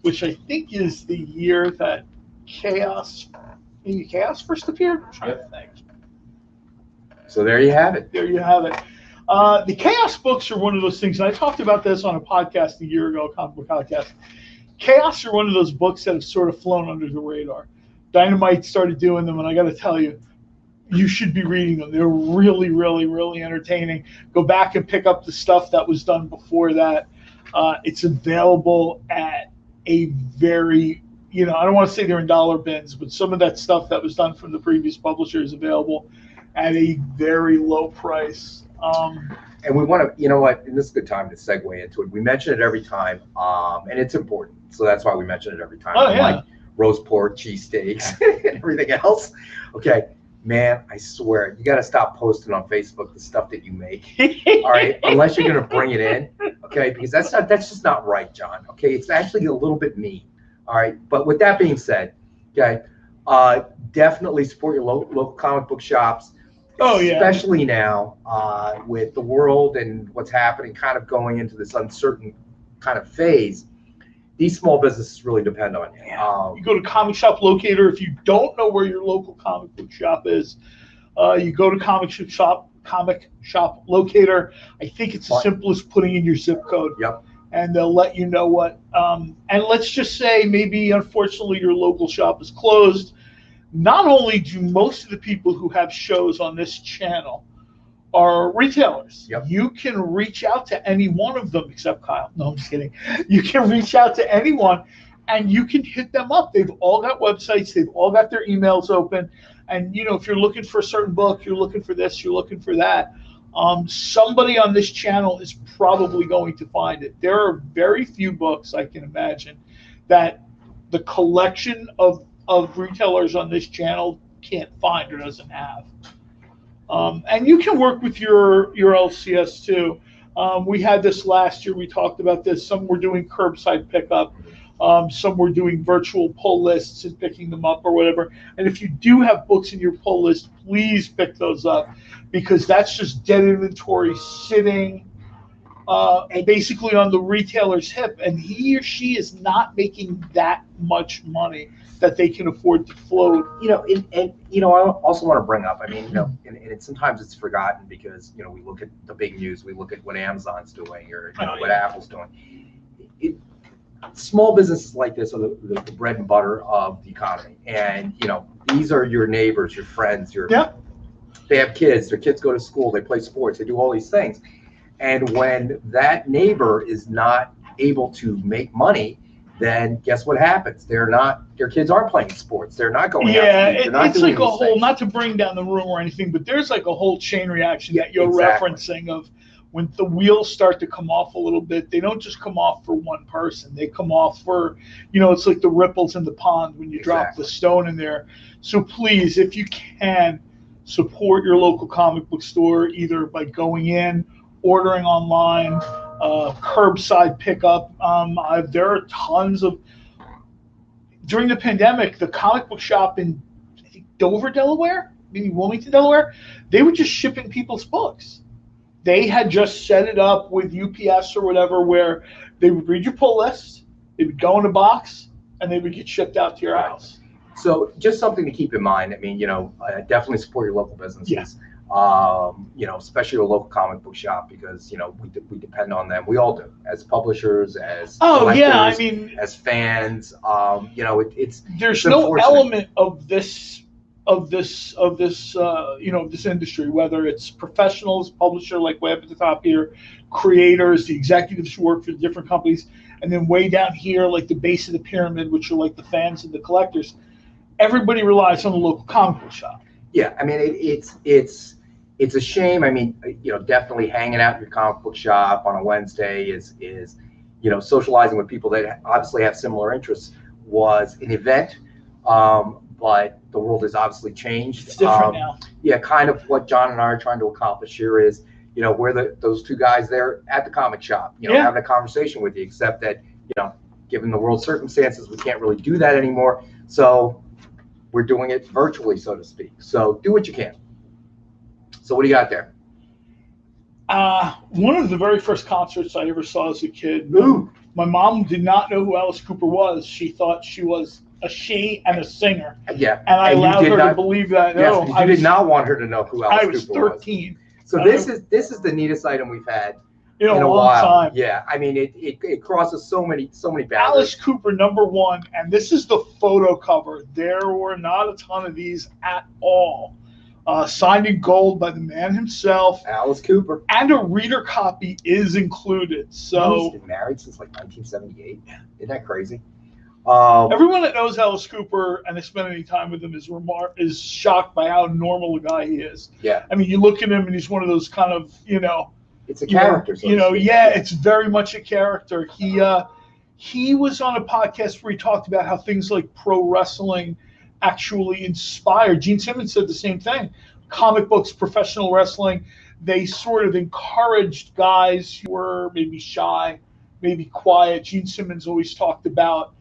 Which I think is the year that Chaos first appeared. I'm trying to think. So there you have it. There you have it. The Chaos books are one of those things, and I talked about this on a podcast a year ago, a comic book podcast. Chaos are one of those books that have sort of flown under the radar. Dynamite started doing them, and I got to tell you, you should be reading them. They're really, really, really entertaining. Go back and pick up the stuff that was done before that. It's available at a very, I don't want to say they're in dollar bins, but some of that stuff that was done from the previous publisher is available at a very low price. And we want to, you know what, and this is a good time to segue into it. We mention it every time, and it's important. So that's why we mention it every time. Oh, yeah. Like roast pork, cheesesteaks, and everything else. Okay, man, I swear, you got to stop posting on Facebook the stuff that you make. All right, unless you're going to bring it in. Okay, because that's just not right, John. Okay, it's actually a little bit mean. All right, but with that being said, okay, definitely support your local comic book shops. Oh, yeah. Especially now with the world and what's happening, kind of going into this uncertain kind of phase. These small businesses really depend on you. You go to Comic Shop Locator. If you don't know where your local comic book shop is, you go to Comic Shop Locator. I think it's as simple as putting in your zip code. Yep. And they'll let you know what. And let's just say maybe, unfortunately, your local shop is closed. Not only do most of the people who have shows on this channel are retailers. Yep. You can reach out to any one of them, except Kyle. No, I'm just kidding. You can reach out to anyone, and you can hit them up. They've all got websites. They've all got their emails open. And, if you're looking for a certain book, you're looking for this, you're looking for that, somebody on this channel is probably going to find it. There are very few books, I can imagine, that the collection of retailers on this channel can't find or doesn't have. And you can work with your LCS too. We had this last year. We talked about this. Some were doing curbside pickup. Some were doing virtual pull lists and picking them up or whatever. And if you do have books in your pull list, please pick those up, because that's just dead inventory sitting basically on the retailer's hip, and he or she is not making that much money. that they can afford to float. And I also want to bring up, and sometimes it's forgotten because, we look at the big news, we look at what Amazon's doing or what Apple's doing. Small businesses like this are the bread and butter of the economy. And, these are your neighbors, your friends, they have kids, their kids go to school, they play sports, they do all these things. And when that neighbor is not able to make money, then guess what happens? Their kids aren't playing sports. They're not going out to eat. It's like a whole, not to bring down the room or anything, but there's like a whole chain reaction that you're referencing of when the wheels start to come off a little bit. They don't just come off for one person. They come off for, it's like the ripples in the pond when you drop the stone in there. So please, if you can, support your local comic book store either by going in, ordering online, curbside pickup. There are tons of, during the pandemic, the comic book shop in, I think, Dover, Delaware, maybe Wilmington, Delaware, they were just shipping people's books. They had just set it up with UPS or whatever where they would read your pull list, they would go in a box, and they would get shipped out to your house. So just something to keep in mind. Definitely support your local businesses. Yes. Especially your local comic book shop because, we depend on them. We all do as publishers, as collectors, as fans. There's no element of this industry, whether it's professionals, publisher, like way up at the top here, creators, the executives who work for the different companies, and then way down here, like the base of the pyramid, which are like the fans and the collectors. Everybody relies on the local comic book shop. Yeah, it's a shame. Definitely hanging out in your comic book shop on a Wednesday is socializing with people that obviously have similar interests was an event. But the world has obviously changed. It's different now. Yeah, kind of what John and I are trying to accomplish here is, we're those two guys there at the comic shop, having a conversation with you, except that, given the world circumstances, we can't really do that anymore. So we're doing it virtually, so to speak. So do what you can. So what do you got there? One of the very first concerts I ever saw as a kid. Ooh. My mom did not know who Alice Cooper was. She thought she was she and a singer. Yeah. And I allowed her to believe that. Yes, no, you did not want her to know who Alice Cooper was. I was 13. So this is the neatest item we've had in a long while. Time. Yeah, it crosses so many barriers. Alice Cooper, #1, and this is the photo cover. There were not a ton of these at all. Signed in gold by the man himself. Alice Cooper. And a reader copy is included. So he's been married since like 1978. Isn't that crazy? Everyone that knows Alice Cooper and has spent any time with him is shocked by how normal a guy he is. Yeah. You look at him and he's one of those kind of, it's a character. It's very much a character. He was on a podcast where he talked about how things like pro wrestling actually inspired. Gene Simmons said the same thing. Comic books, professional wrestling, they sort of encouraged guys who were maybe shy, maybe quiet. Gene Simmons always talked about,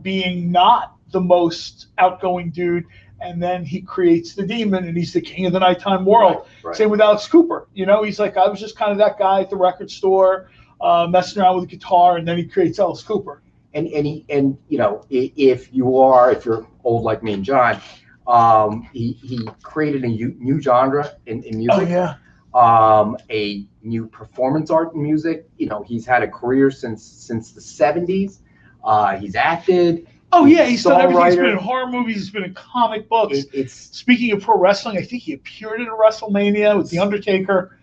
being not the most outgoing dude, and then he creates the demon and he's the king of the nighttime world. Right. Same with Alex Cooper. He's like, I was just kind of that guy at the record store, messing around with a guitar, and then he creates Alice Cooper. And if you're old like me and John, he created a new genre in music. Oh, yeah. A new performance art in music. He's had a career since the 70s. He's acted. Oh, yeah, he's done everything. He's been in horror movies. He's been in comic books. Speaking of pro wrestling, I think he appeared in a WrestleMania with The Undertaker.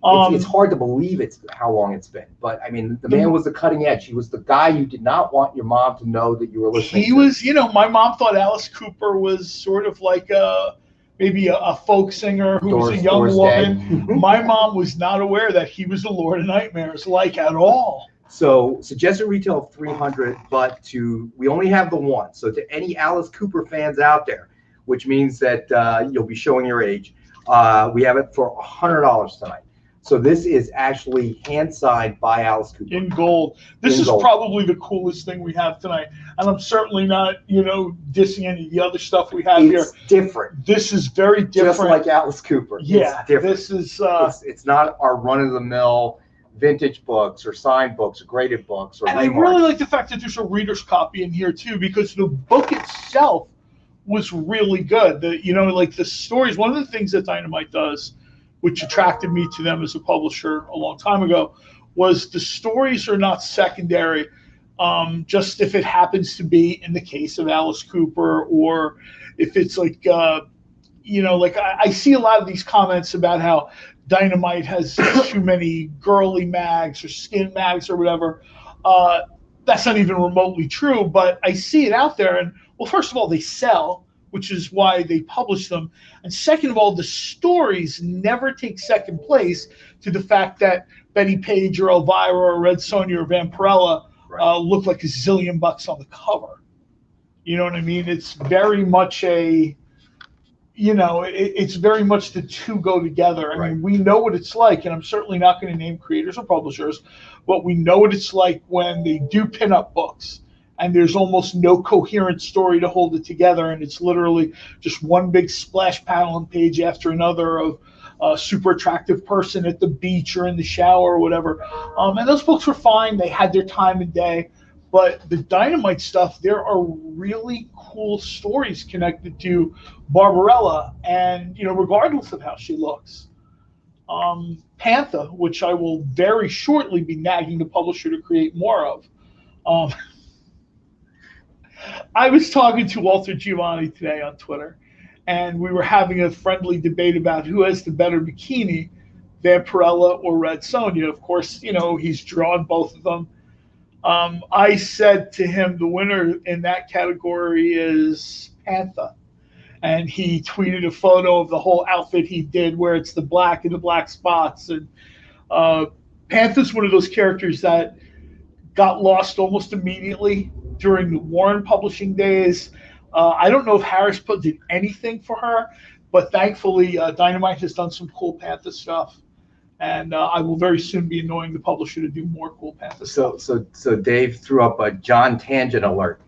It's hard to believe how long it's been. But, the man was the cutting edge. He was the guy you did not want your mom to know that you were listening to. He was, my mom thought Alice Cooper was sort of like maybe a folk singer who was a young woman. My mom was not aware that he was the Lord of Nightmares, at all. So suggested retail of $300, but we only have the one. So to any Alice Cooper fans out there, which means that you'll be showing your age, we have it for $100 tonight. So this is actually hand signed by Alice Cooper in gold. This is probably the coolest thing we have tonight, and I'm certainly not, dissing any of the other stuff we have here. It's different. This is very different, just like Alice Cooper. Yeah, it's different. This is. It's not our run of the mill vintage books or signed books or graded books or And I really like the fact that there's a reader's copy in here too, because the book itself was really good. Like the stories. One of the things that Dynamite does, which attracted me to them as a publisher a long time ago, was the stories are not secondary. Just if it happens to be in the case of Alice Cooper, or if it's like, like I see a lot of these comments about how Dynamite has too many girly mags or skin mags or whatever. That's not even remotely true, but I see it out there. And well, first of all, they sell, which is why they publish them. And second of all, the stories never take second place to the fact that Betty Page or Elvira or Red Sonja or Vampirella look like a zillion bucks on the cover. You know what I mean? It's very much it's very much the two go together. I mean, we know what it's like, and I'm certainly not going to name creators or publishers, but we know what it's like when they do pin-up books and there's almost no coherent story to hold it together, and it's literally just one big splash panel and page after another of a super attractive person at the beach or in the shower or whatever. And those books were fine. They had their time and day. But the Dynamite stuff, there are really cool stories connected to Barbarella, and regardless of how she looks. Panther, which I will very shortly be nagging the publisher to create more of. I was talking to Walter Giovanni today on Twitter, and we were having a friendly debate about who has the better bikini, Vampirella or Red Sonja. Of course, he's drawn both of them. I said to him, the winner in that category is Panther. And he tweeted a photo of the whole outfit he did where it's the black and the black spots. And Panther's one of those characters that got lost almost immediately during the Warren publishing days. I don't know if Harris did anything for her, but thankfully Dynamite has done some cool Panther stuff. And I will very soon be annoying the publisher to do more cool Panther stuff. So Dave threw up a John Tangent alert.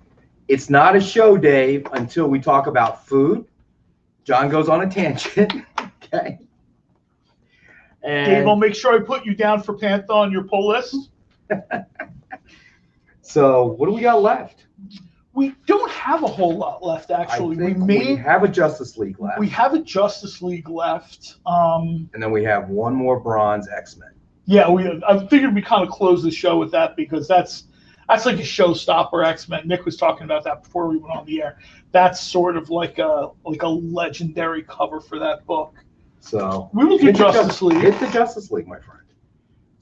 It's not a show, Dave, until we talk about food. John goes on a tangent. Okay. And Dave, I'll make sure I put you down for Panther on your pull list. So what do we got left? We don't have a whole lot left, actually. We have a Justice League left. We have a Justice League left. And then we have one more Bronze X-Men. Yeah, I figured we kind of close the show with that because that's like a showstopper. X-Men. Nick was talking about that before we went on the air. That's sort of like a legendary cover for that book. So we will do Justice League. Hit the Justice League, my friend.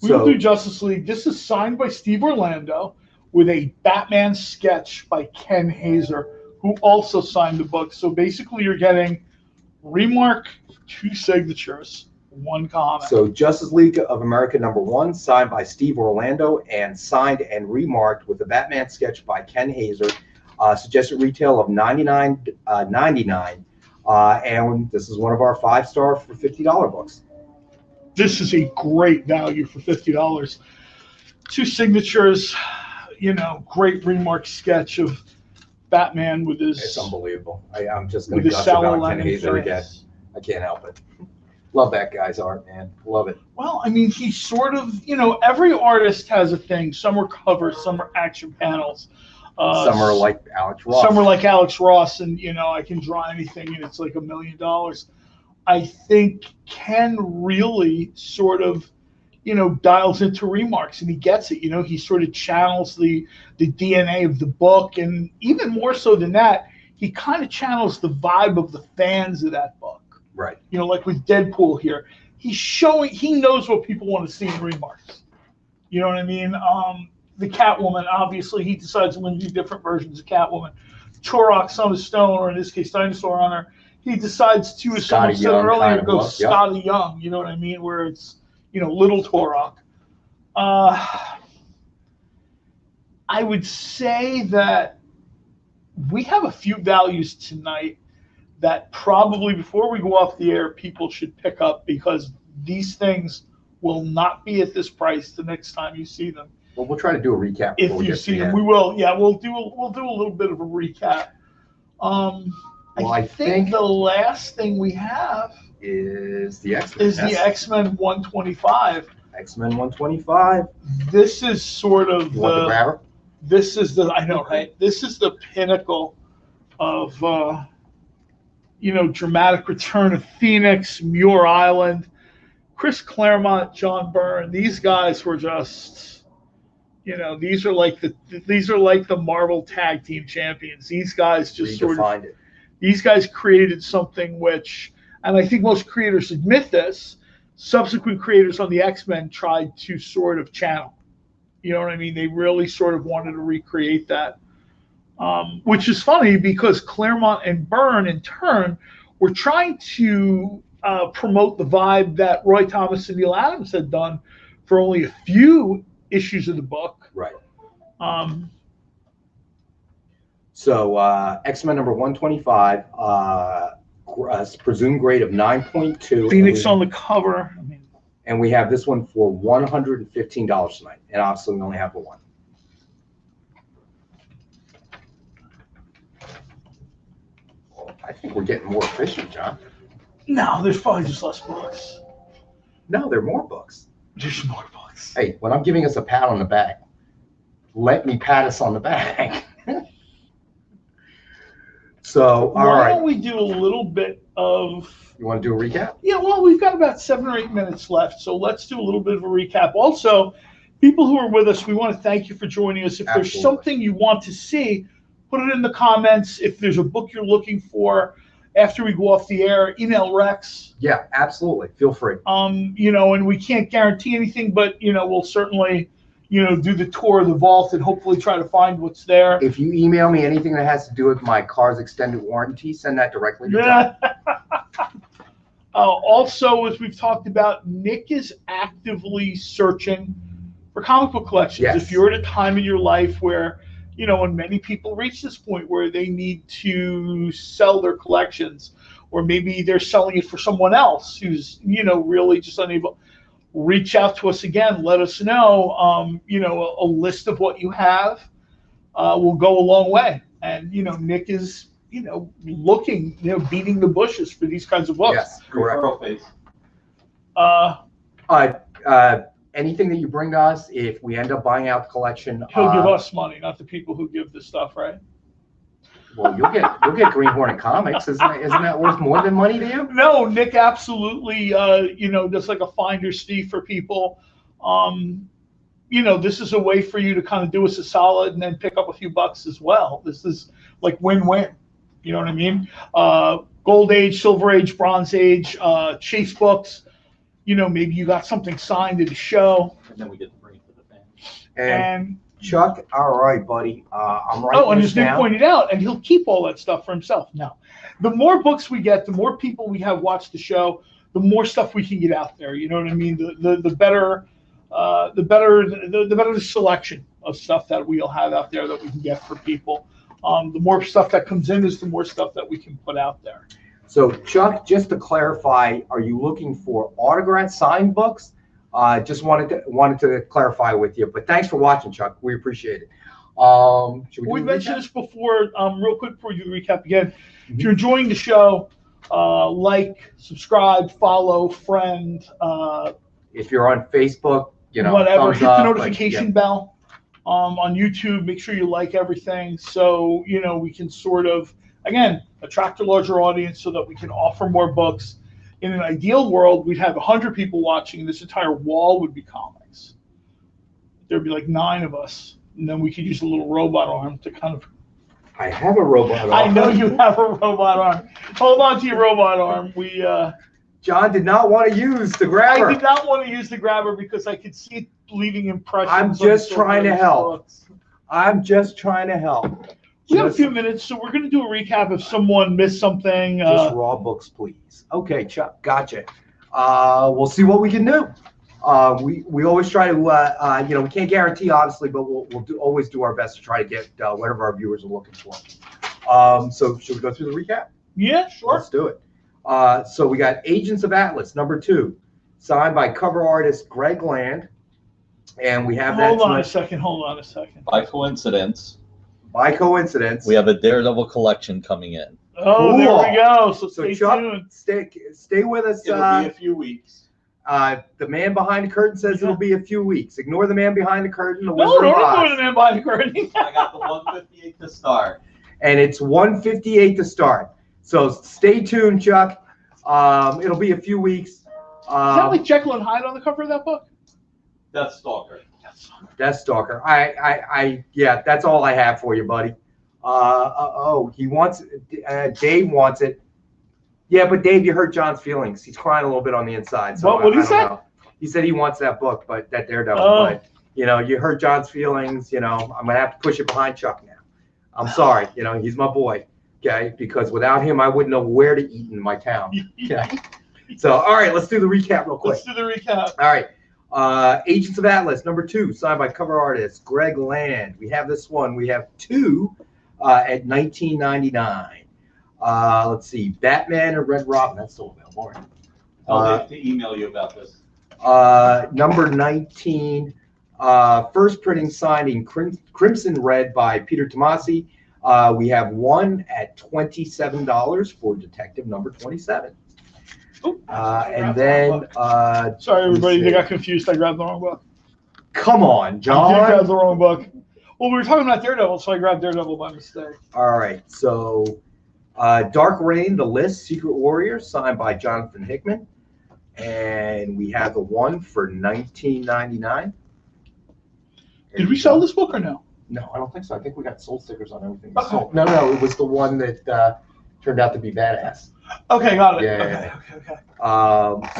We will do Justice League. This is signed by Steve Orlando, with a Batman sketch by Ken Haeser, who also signed the book. So basically you're getting Remark, 2 signatures, 1 comic. So Justice League of America #1, signed by Steve Orlando and signed and remarked with a Batman sketch by Ken Haeser. Suggested retail of $99.99. And this is one of our 5-star for $50 books. This is a great value for $50. 2 signatures. Great Remark sketch of Batman with his. It's unbelievable. I'm just going to gush about Ken Haeser again. I can't help it. Love that guy's art, man. Love it. Well, I mean, he's sort of, every artist has a thing. Some are covers, some are action panels. Some are like Alex Ross. Some are like Alex Ross, and, I can draw anything, and it's like $1 million. I think Ken really sort of, dials into Remarks, and he gets it. He sort of channels the DNA of the book, and even more so than that, he kind of channels the vibe of the fans of that book. Right. Like with Deadpool here, he knows what people want to see in Remarks. You know what I mean? The Catwoman, obviously, he decides to do different versions of Catwoman. Turok, Son of Stone, or in this case, Dinosaur Hunter, he decides to, as someone said earlier, go Scotty Young. You know what I mean? Where it's little Turok. I would say that we have a few values tonight that probably before we go off the air, people should pick up, because these things will not be at this price the next time you see them. Well, we'll try to do a recap. If you see them, we will. Yeah, we'll do a little bit of a recap. I think the last thing we have is the X-Men. The X-Men 125. X-Men 125. This is sort of You want the grabber? this is the, I know, right? This is the pinnacle of, dramatic return of Phoenix, Muir Island, Chris Claremont, John Byrne. These guys were just, these are like the Marvel Tag Team Champions. These guys just Redefined it. These guys created something which, and I think most creators admit this, subsequent creators on the X-Men tried to sort of channel. You know what I mean? They really sort of wanted to recreate that. Which is funny because Claremont and Byrne, in turn, were trying to promote the vibe that Roy Thomas and Neil Adams had done for only a few issues of the book. Right. So X-Men number 125, presumed grade of 9.2. Phoenix on the cover. And we have this one for $115 tonight. And obviously we only have the one. I think we're getting more efficient, John. No, there's probably just less books. No, there are more books. There's more books. Hey, when I'm giving us a pat on the back, let me pat us on the back. So, all right. Why don't we do a little bit of... You want to do a recap? Yeah, well, we've got about 7 or 8 minutes left, so let's do a little bit of a recap. Also, people who are with us, we want to thank you for joining us. If Absolutely. There's something you want to see, put it in the comments. If there's a book you're looking for after we go off the air, email Rex. Yeah, absolutely. Feel free. And we can't guarantee anything, but, we'll certainly, do the tour of the vault and hopefully try to find what's there. If you email me anything that has to do with my car's extended warranty, send that directly to John. Also, as we've talked about, Nick is actively searching for comic book collections. Yes. If you're at a time in your life where, and many people reach this point where they need to sell their collections, or maybe they're selling it for someone else who's, really just unable, reach out to us again. Let us know, a list of what you have will go a long way. And, Nick is, looking, beating the bushes for these kinds of books. Yes, correct. Face. Anything that you bring to us, if we end up buying out the collection, He'll give us money, not the people who give the stuff, right? Well, you'll get Green Hornet Comics. Isn't that worth more than money to you? No, Nick absolutely, does like a finder's fee for people. This is a way for you to kind of do us a solid and then pick up a few bucks as well. This is like win-win. You know what I mean? Gold Age, Silver Age, Bronze Age, Chase books. Maybe you got something signed at a show. And then we get to bring it to the fans. And Chuck, all right, buddy. I'm writing and this as Nick down. pointed out, and he'll keep all that stuff for himself. No, the more books we get, the more people we have watch the show, the more stuff we can get out there. You know what I mean? The better the selection of stuff that we'll have out there that we can get for people. The more stuff that comes in is the more stuff that we can put out there. So, Chuck, just to clarify, are you looking for autographed signed books? Just wanted to clarify with you. But thanks for watching, Chuck. We appreciate it. Should we mentioned this before, real quick before you recap again. Mm-hmm. If you're enjoying the show, like, subscribe, follow, friend. If you're on Facebook, whatever, hit the up, notification bell. On YouTube, make sure you like everything so we can sort of, again, attract a larger audience so that we can offer more books. In an ideal world, we'd have 100 people watching, and this entire wall would be comics. There'd be like 9 of us, and then we could use a little robot arm to kind of... I have a robot arm. I know you have a robot arm. Hold on to your robot arm. John did not want to use the grabber. I did not want to use the grabber because I could see it leaving impressions. I'm just trying to help. I'm just trying to help. We have a few minutes, so we're going to do a recap if someone missed something. Just raw books, please. Okay, Chuck, gotcha. We'll see what we can do. We always try to, we can't guarantee, obviously, but we'll always do our best to try to get whatever our viewers are looking for. So should we go through the recap? Yeah, sure. Let's do it. So we got Agents of Atlas, number 2, signed by cover artist Greg Land. And we have Hold on a second. By coincidence, we have a Daredevil collection coming in. Oh, cool. There we go. So stay Chuck, tuned. Stay with us. It'll be a few weeks. The man behind the curtain says it'll be a few weeks. Ignore the man behind the curtain. The No, Wizard of don't Oz. ignore the man behind the curtain. I got the 158 to start. And it's 158 to start. So stay tuned, Chuck. It'll be a few weeks. Is that like Jekyll and Hyde on the cover of that book? Deathstalker. Deathstalker. Yeah, that's all I have for you, buddy. He wants. Dave wants it. Yeah, but Dave, you hurt John's feelings. He's crying a little bit on the inside. So What did he say? know. He said he wants that book, but that Daredevil. Oh. But you hurt John's feelings. I'm gonna have to push it behind Chuck now. I'm sorry. He's my boy. Okay, because without him, I wouldn't know where to eat in my town. Okay. So, all right, let's do the recap real quick. Let's do the recap. All right. Agents of Atlas, number 2, signed by cover artist Greg Land. We have this one. We have 2 at $19.99. Let's see. Batman and Red Robin. That's still available. Right? I'll to email you about this. Number 19, first printing signing Crimson Red by Peter Tomasi. We have one at $27 for Detective number 27. And then sorry everybody, they got confused. I grabbed the wrong book. Come on, John. I did grab the wrong book. Well, we were talking about Daredevil, so I grabbed Daredevil by mistake. All right, so Dark Reign, The List, Secret Warrior, signed by Jonathan Hickman, and we have the one for $19.99. Did we sell this book or no? No, I don't think so. I think we got sold stickers on everything. Okay. Sold. No, it was the one that turned out to be badass. Okay, got it. Yeah. Okay.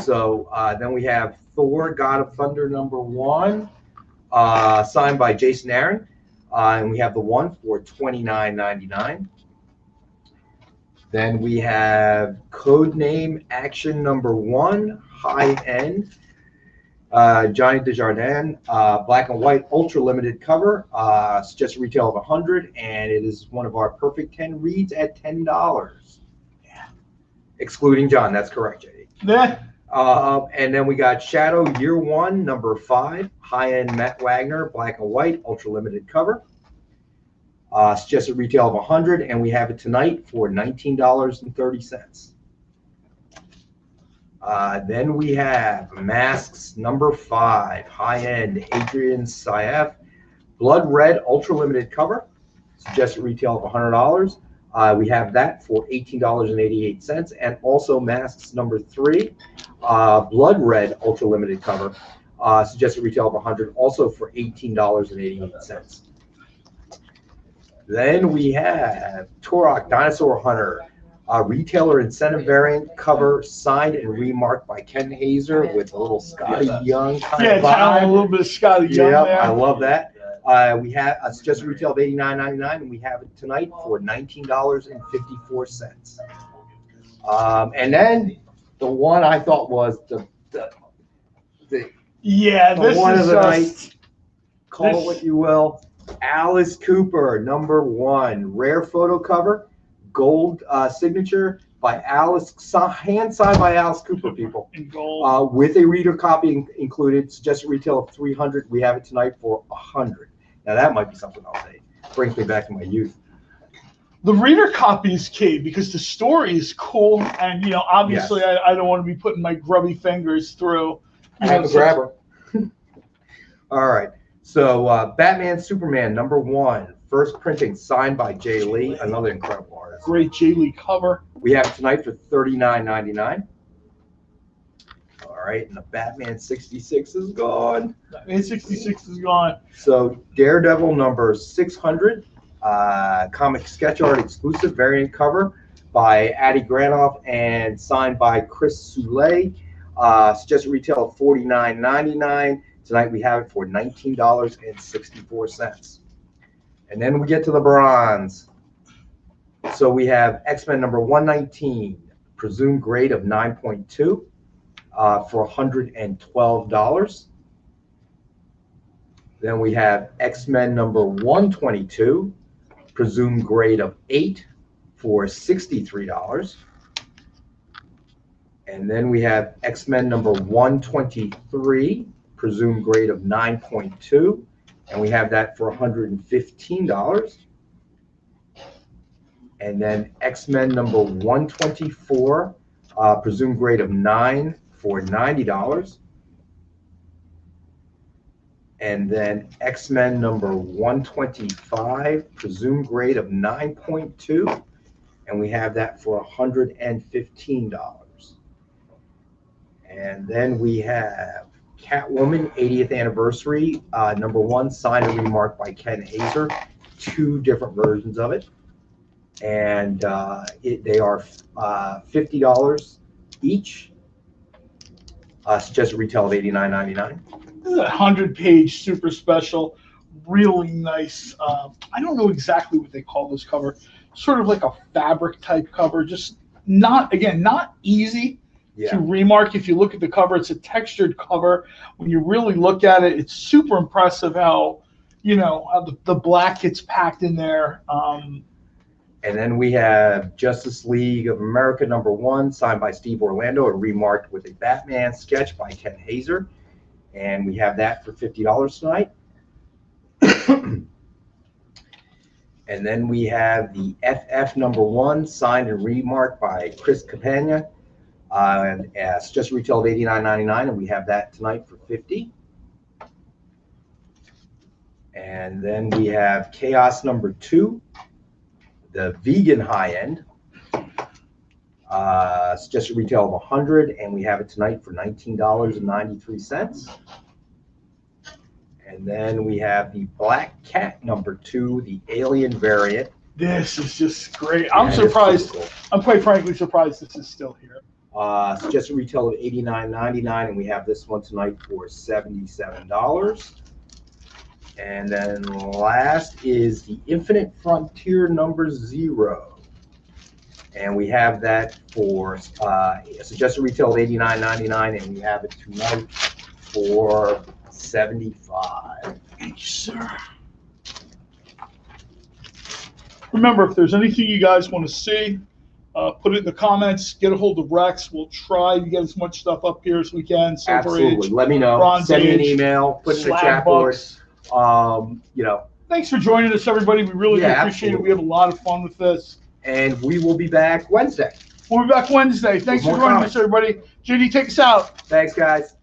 So then we have Thor, God of Thunder, number 1, signed by Jason Aaron, and we have the one for $29.99. Then we have Codename Action number 1, high end, Johnny Desjardins, black and white, ultra limited cover, suggested retail of $100, and it is one of our perfect 10 reads at $10. Excluding John, that's correct, JD. Yeah. And then we got Shadow Year 1, number 5, high-end Matt Wagner, black and white, ultra limited cover. Suggested retail of $100, and we have it tonight for $19.30. Then we have Masks number 5, high-end Adrian Saif, blood red, ultra limited cover. Suggested retail of $100. We have that for $18.88, and also Masks number 3, blood red, ultra limited cover. Suggested retail of $100, also for $18.88. Then we have Turok Dinosaur Hunter, retailer incentive variant cover, signed and remarked by Ken Haeser with a little Scotty Young kind of vibe. A little bit of Scotty Young Yeah, there. I love that. We have a suggested retail of $89.99, and we have it tonight for $19.54. And then the one I thought was the this one is of the just, night. Call it what you will. Alice Cooper, number 1, rare photo cover, gold signature by Alice, hand signed by Alice Cooper, people. in gold. With a reader copy included, suggested retail of $300. We have it tonight for $100. Now that might be something I'll take. Brings me back to my youth. The reader copy is key because the story is cool, and obviously Yes. I don't want to be putting my grubby fingers through. I have a grabber. All right. So Batman Superman number 1, first printing, signed by Jay Lee, another incredible artist. Great Jay Lee cover. We have it tonight for $39.99. All right, and the Batman 66 is gone. Batman 66 is gone. So Daredevil number 600, comic sketch art exclusive variant cover by Adi Granoff and signed by Chris Soule. Suggested retail of $49.99. Tonight we have it for $19.64. And then we get to the bronze. So we have X-Men number 119, presumed grade of 9.2 for $112. Then we have X-Men number 122, presumed grade of 8 for $63. And then we have X-Men number 123, presumed grade of 9.2, and we have that for $115. And then X-Men number 124, presumed grade of 9 for $90. And then X-Men number 125, presumed grade of 9.2. And we have that for $115. And then we have Catwoman 80th anniversary, number 1, signed and remarked by Ken Haeser. 2 different versions of it. And they are $50 each. Suggested retail of $89.99. This is a 100-page super special, really nice. I don't know exactly what they call this cover. Sort of like a fabric type cover. Just not easy to remark. If you look at the cover, it's a textured cover. When you really look at it, it's super impressive how how the black gets packed in there. And then we have Justice League of America number 1, signed by Steve Orlando and remarked with a Batman sketch by Ken Haeser. And we have that for $50 tonight. And then we have the FF number 1, signed and remarked by Chris Campagna. And just retail of $89.99, and we have that tonight for $50. And then we have Chaos number 2, the vegan high end. Suggested retail of $100, and we have it tonight for $19.93. And then we have the Black Cat number 2, the alien variant. This is just great. I'm surprised. Cool. I'm quite frankly surprised this is still here. Suggested retail of $89.99, and we have this one tonight for $77. And then last is the Infinite Frontier number 0. And we have that for suggested retail of $89.99, and we have it tonight for $75. Thank you, sir. Remember, if there's anything you guys want to see, put it in the comments. Get a hold of Rex. We'll try to get as much stuff up here as we can. Silver Absolutely. Age, let me know. Bronze Send me an Age, email. Put it in the chat board. Thanks for joining us, everybody. We really appreciate it. We have a lot of fun with this. And we will be back Wednesday. We'll be back Wednesday. Thanks for joining us, everybody. JD, take us out. Thanks, guys.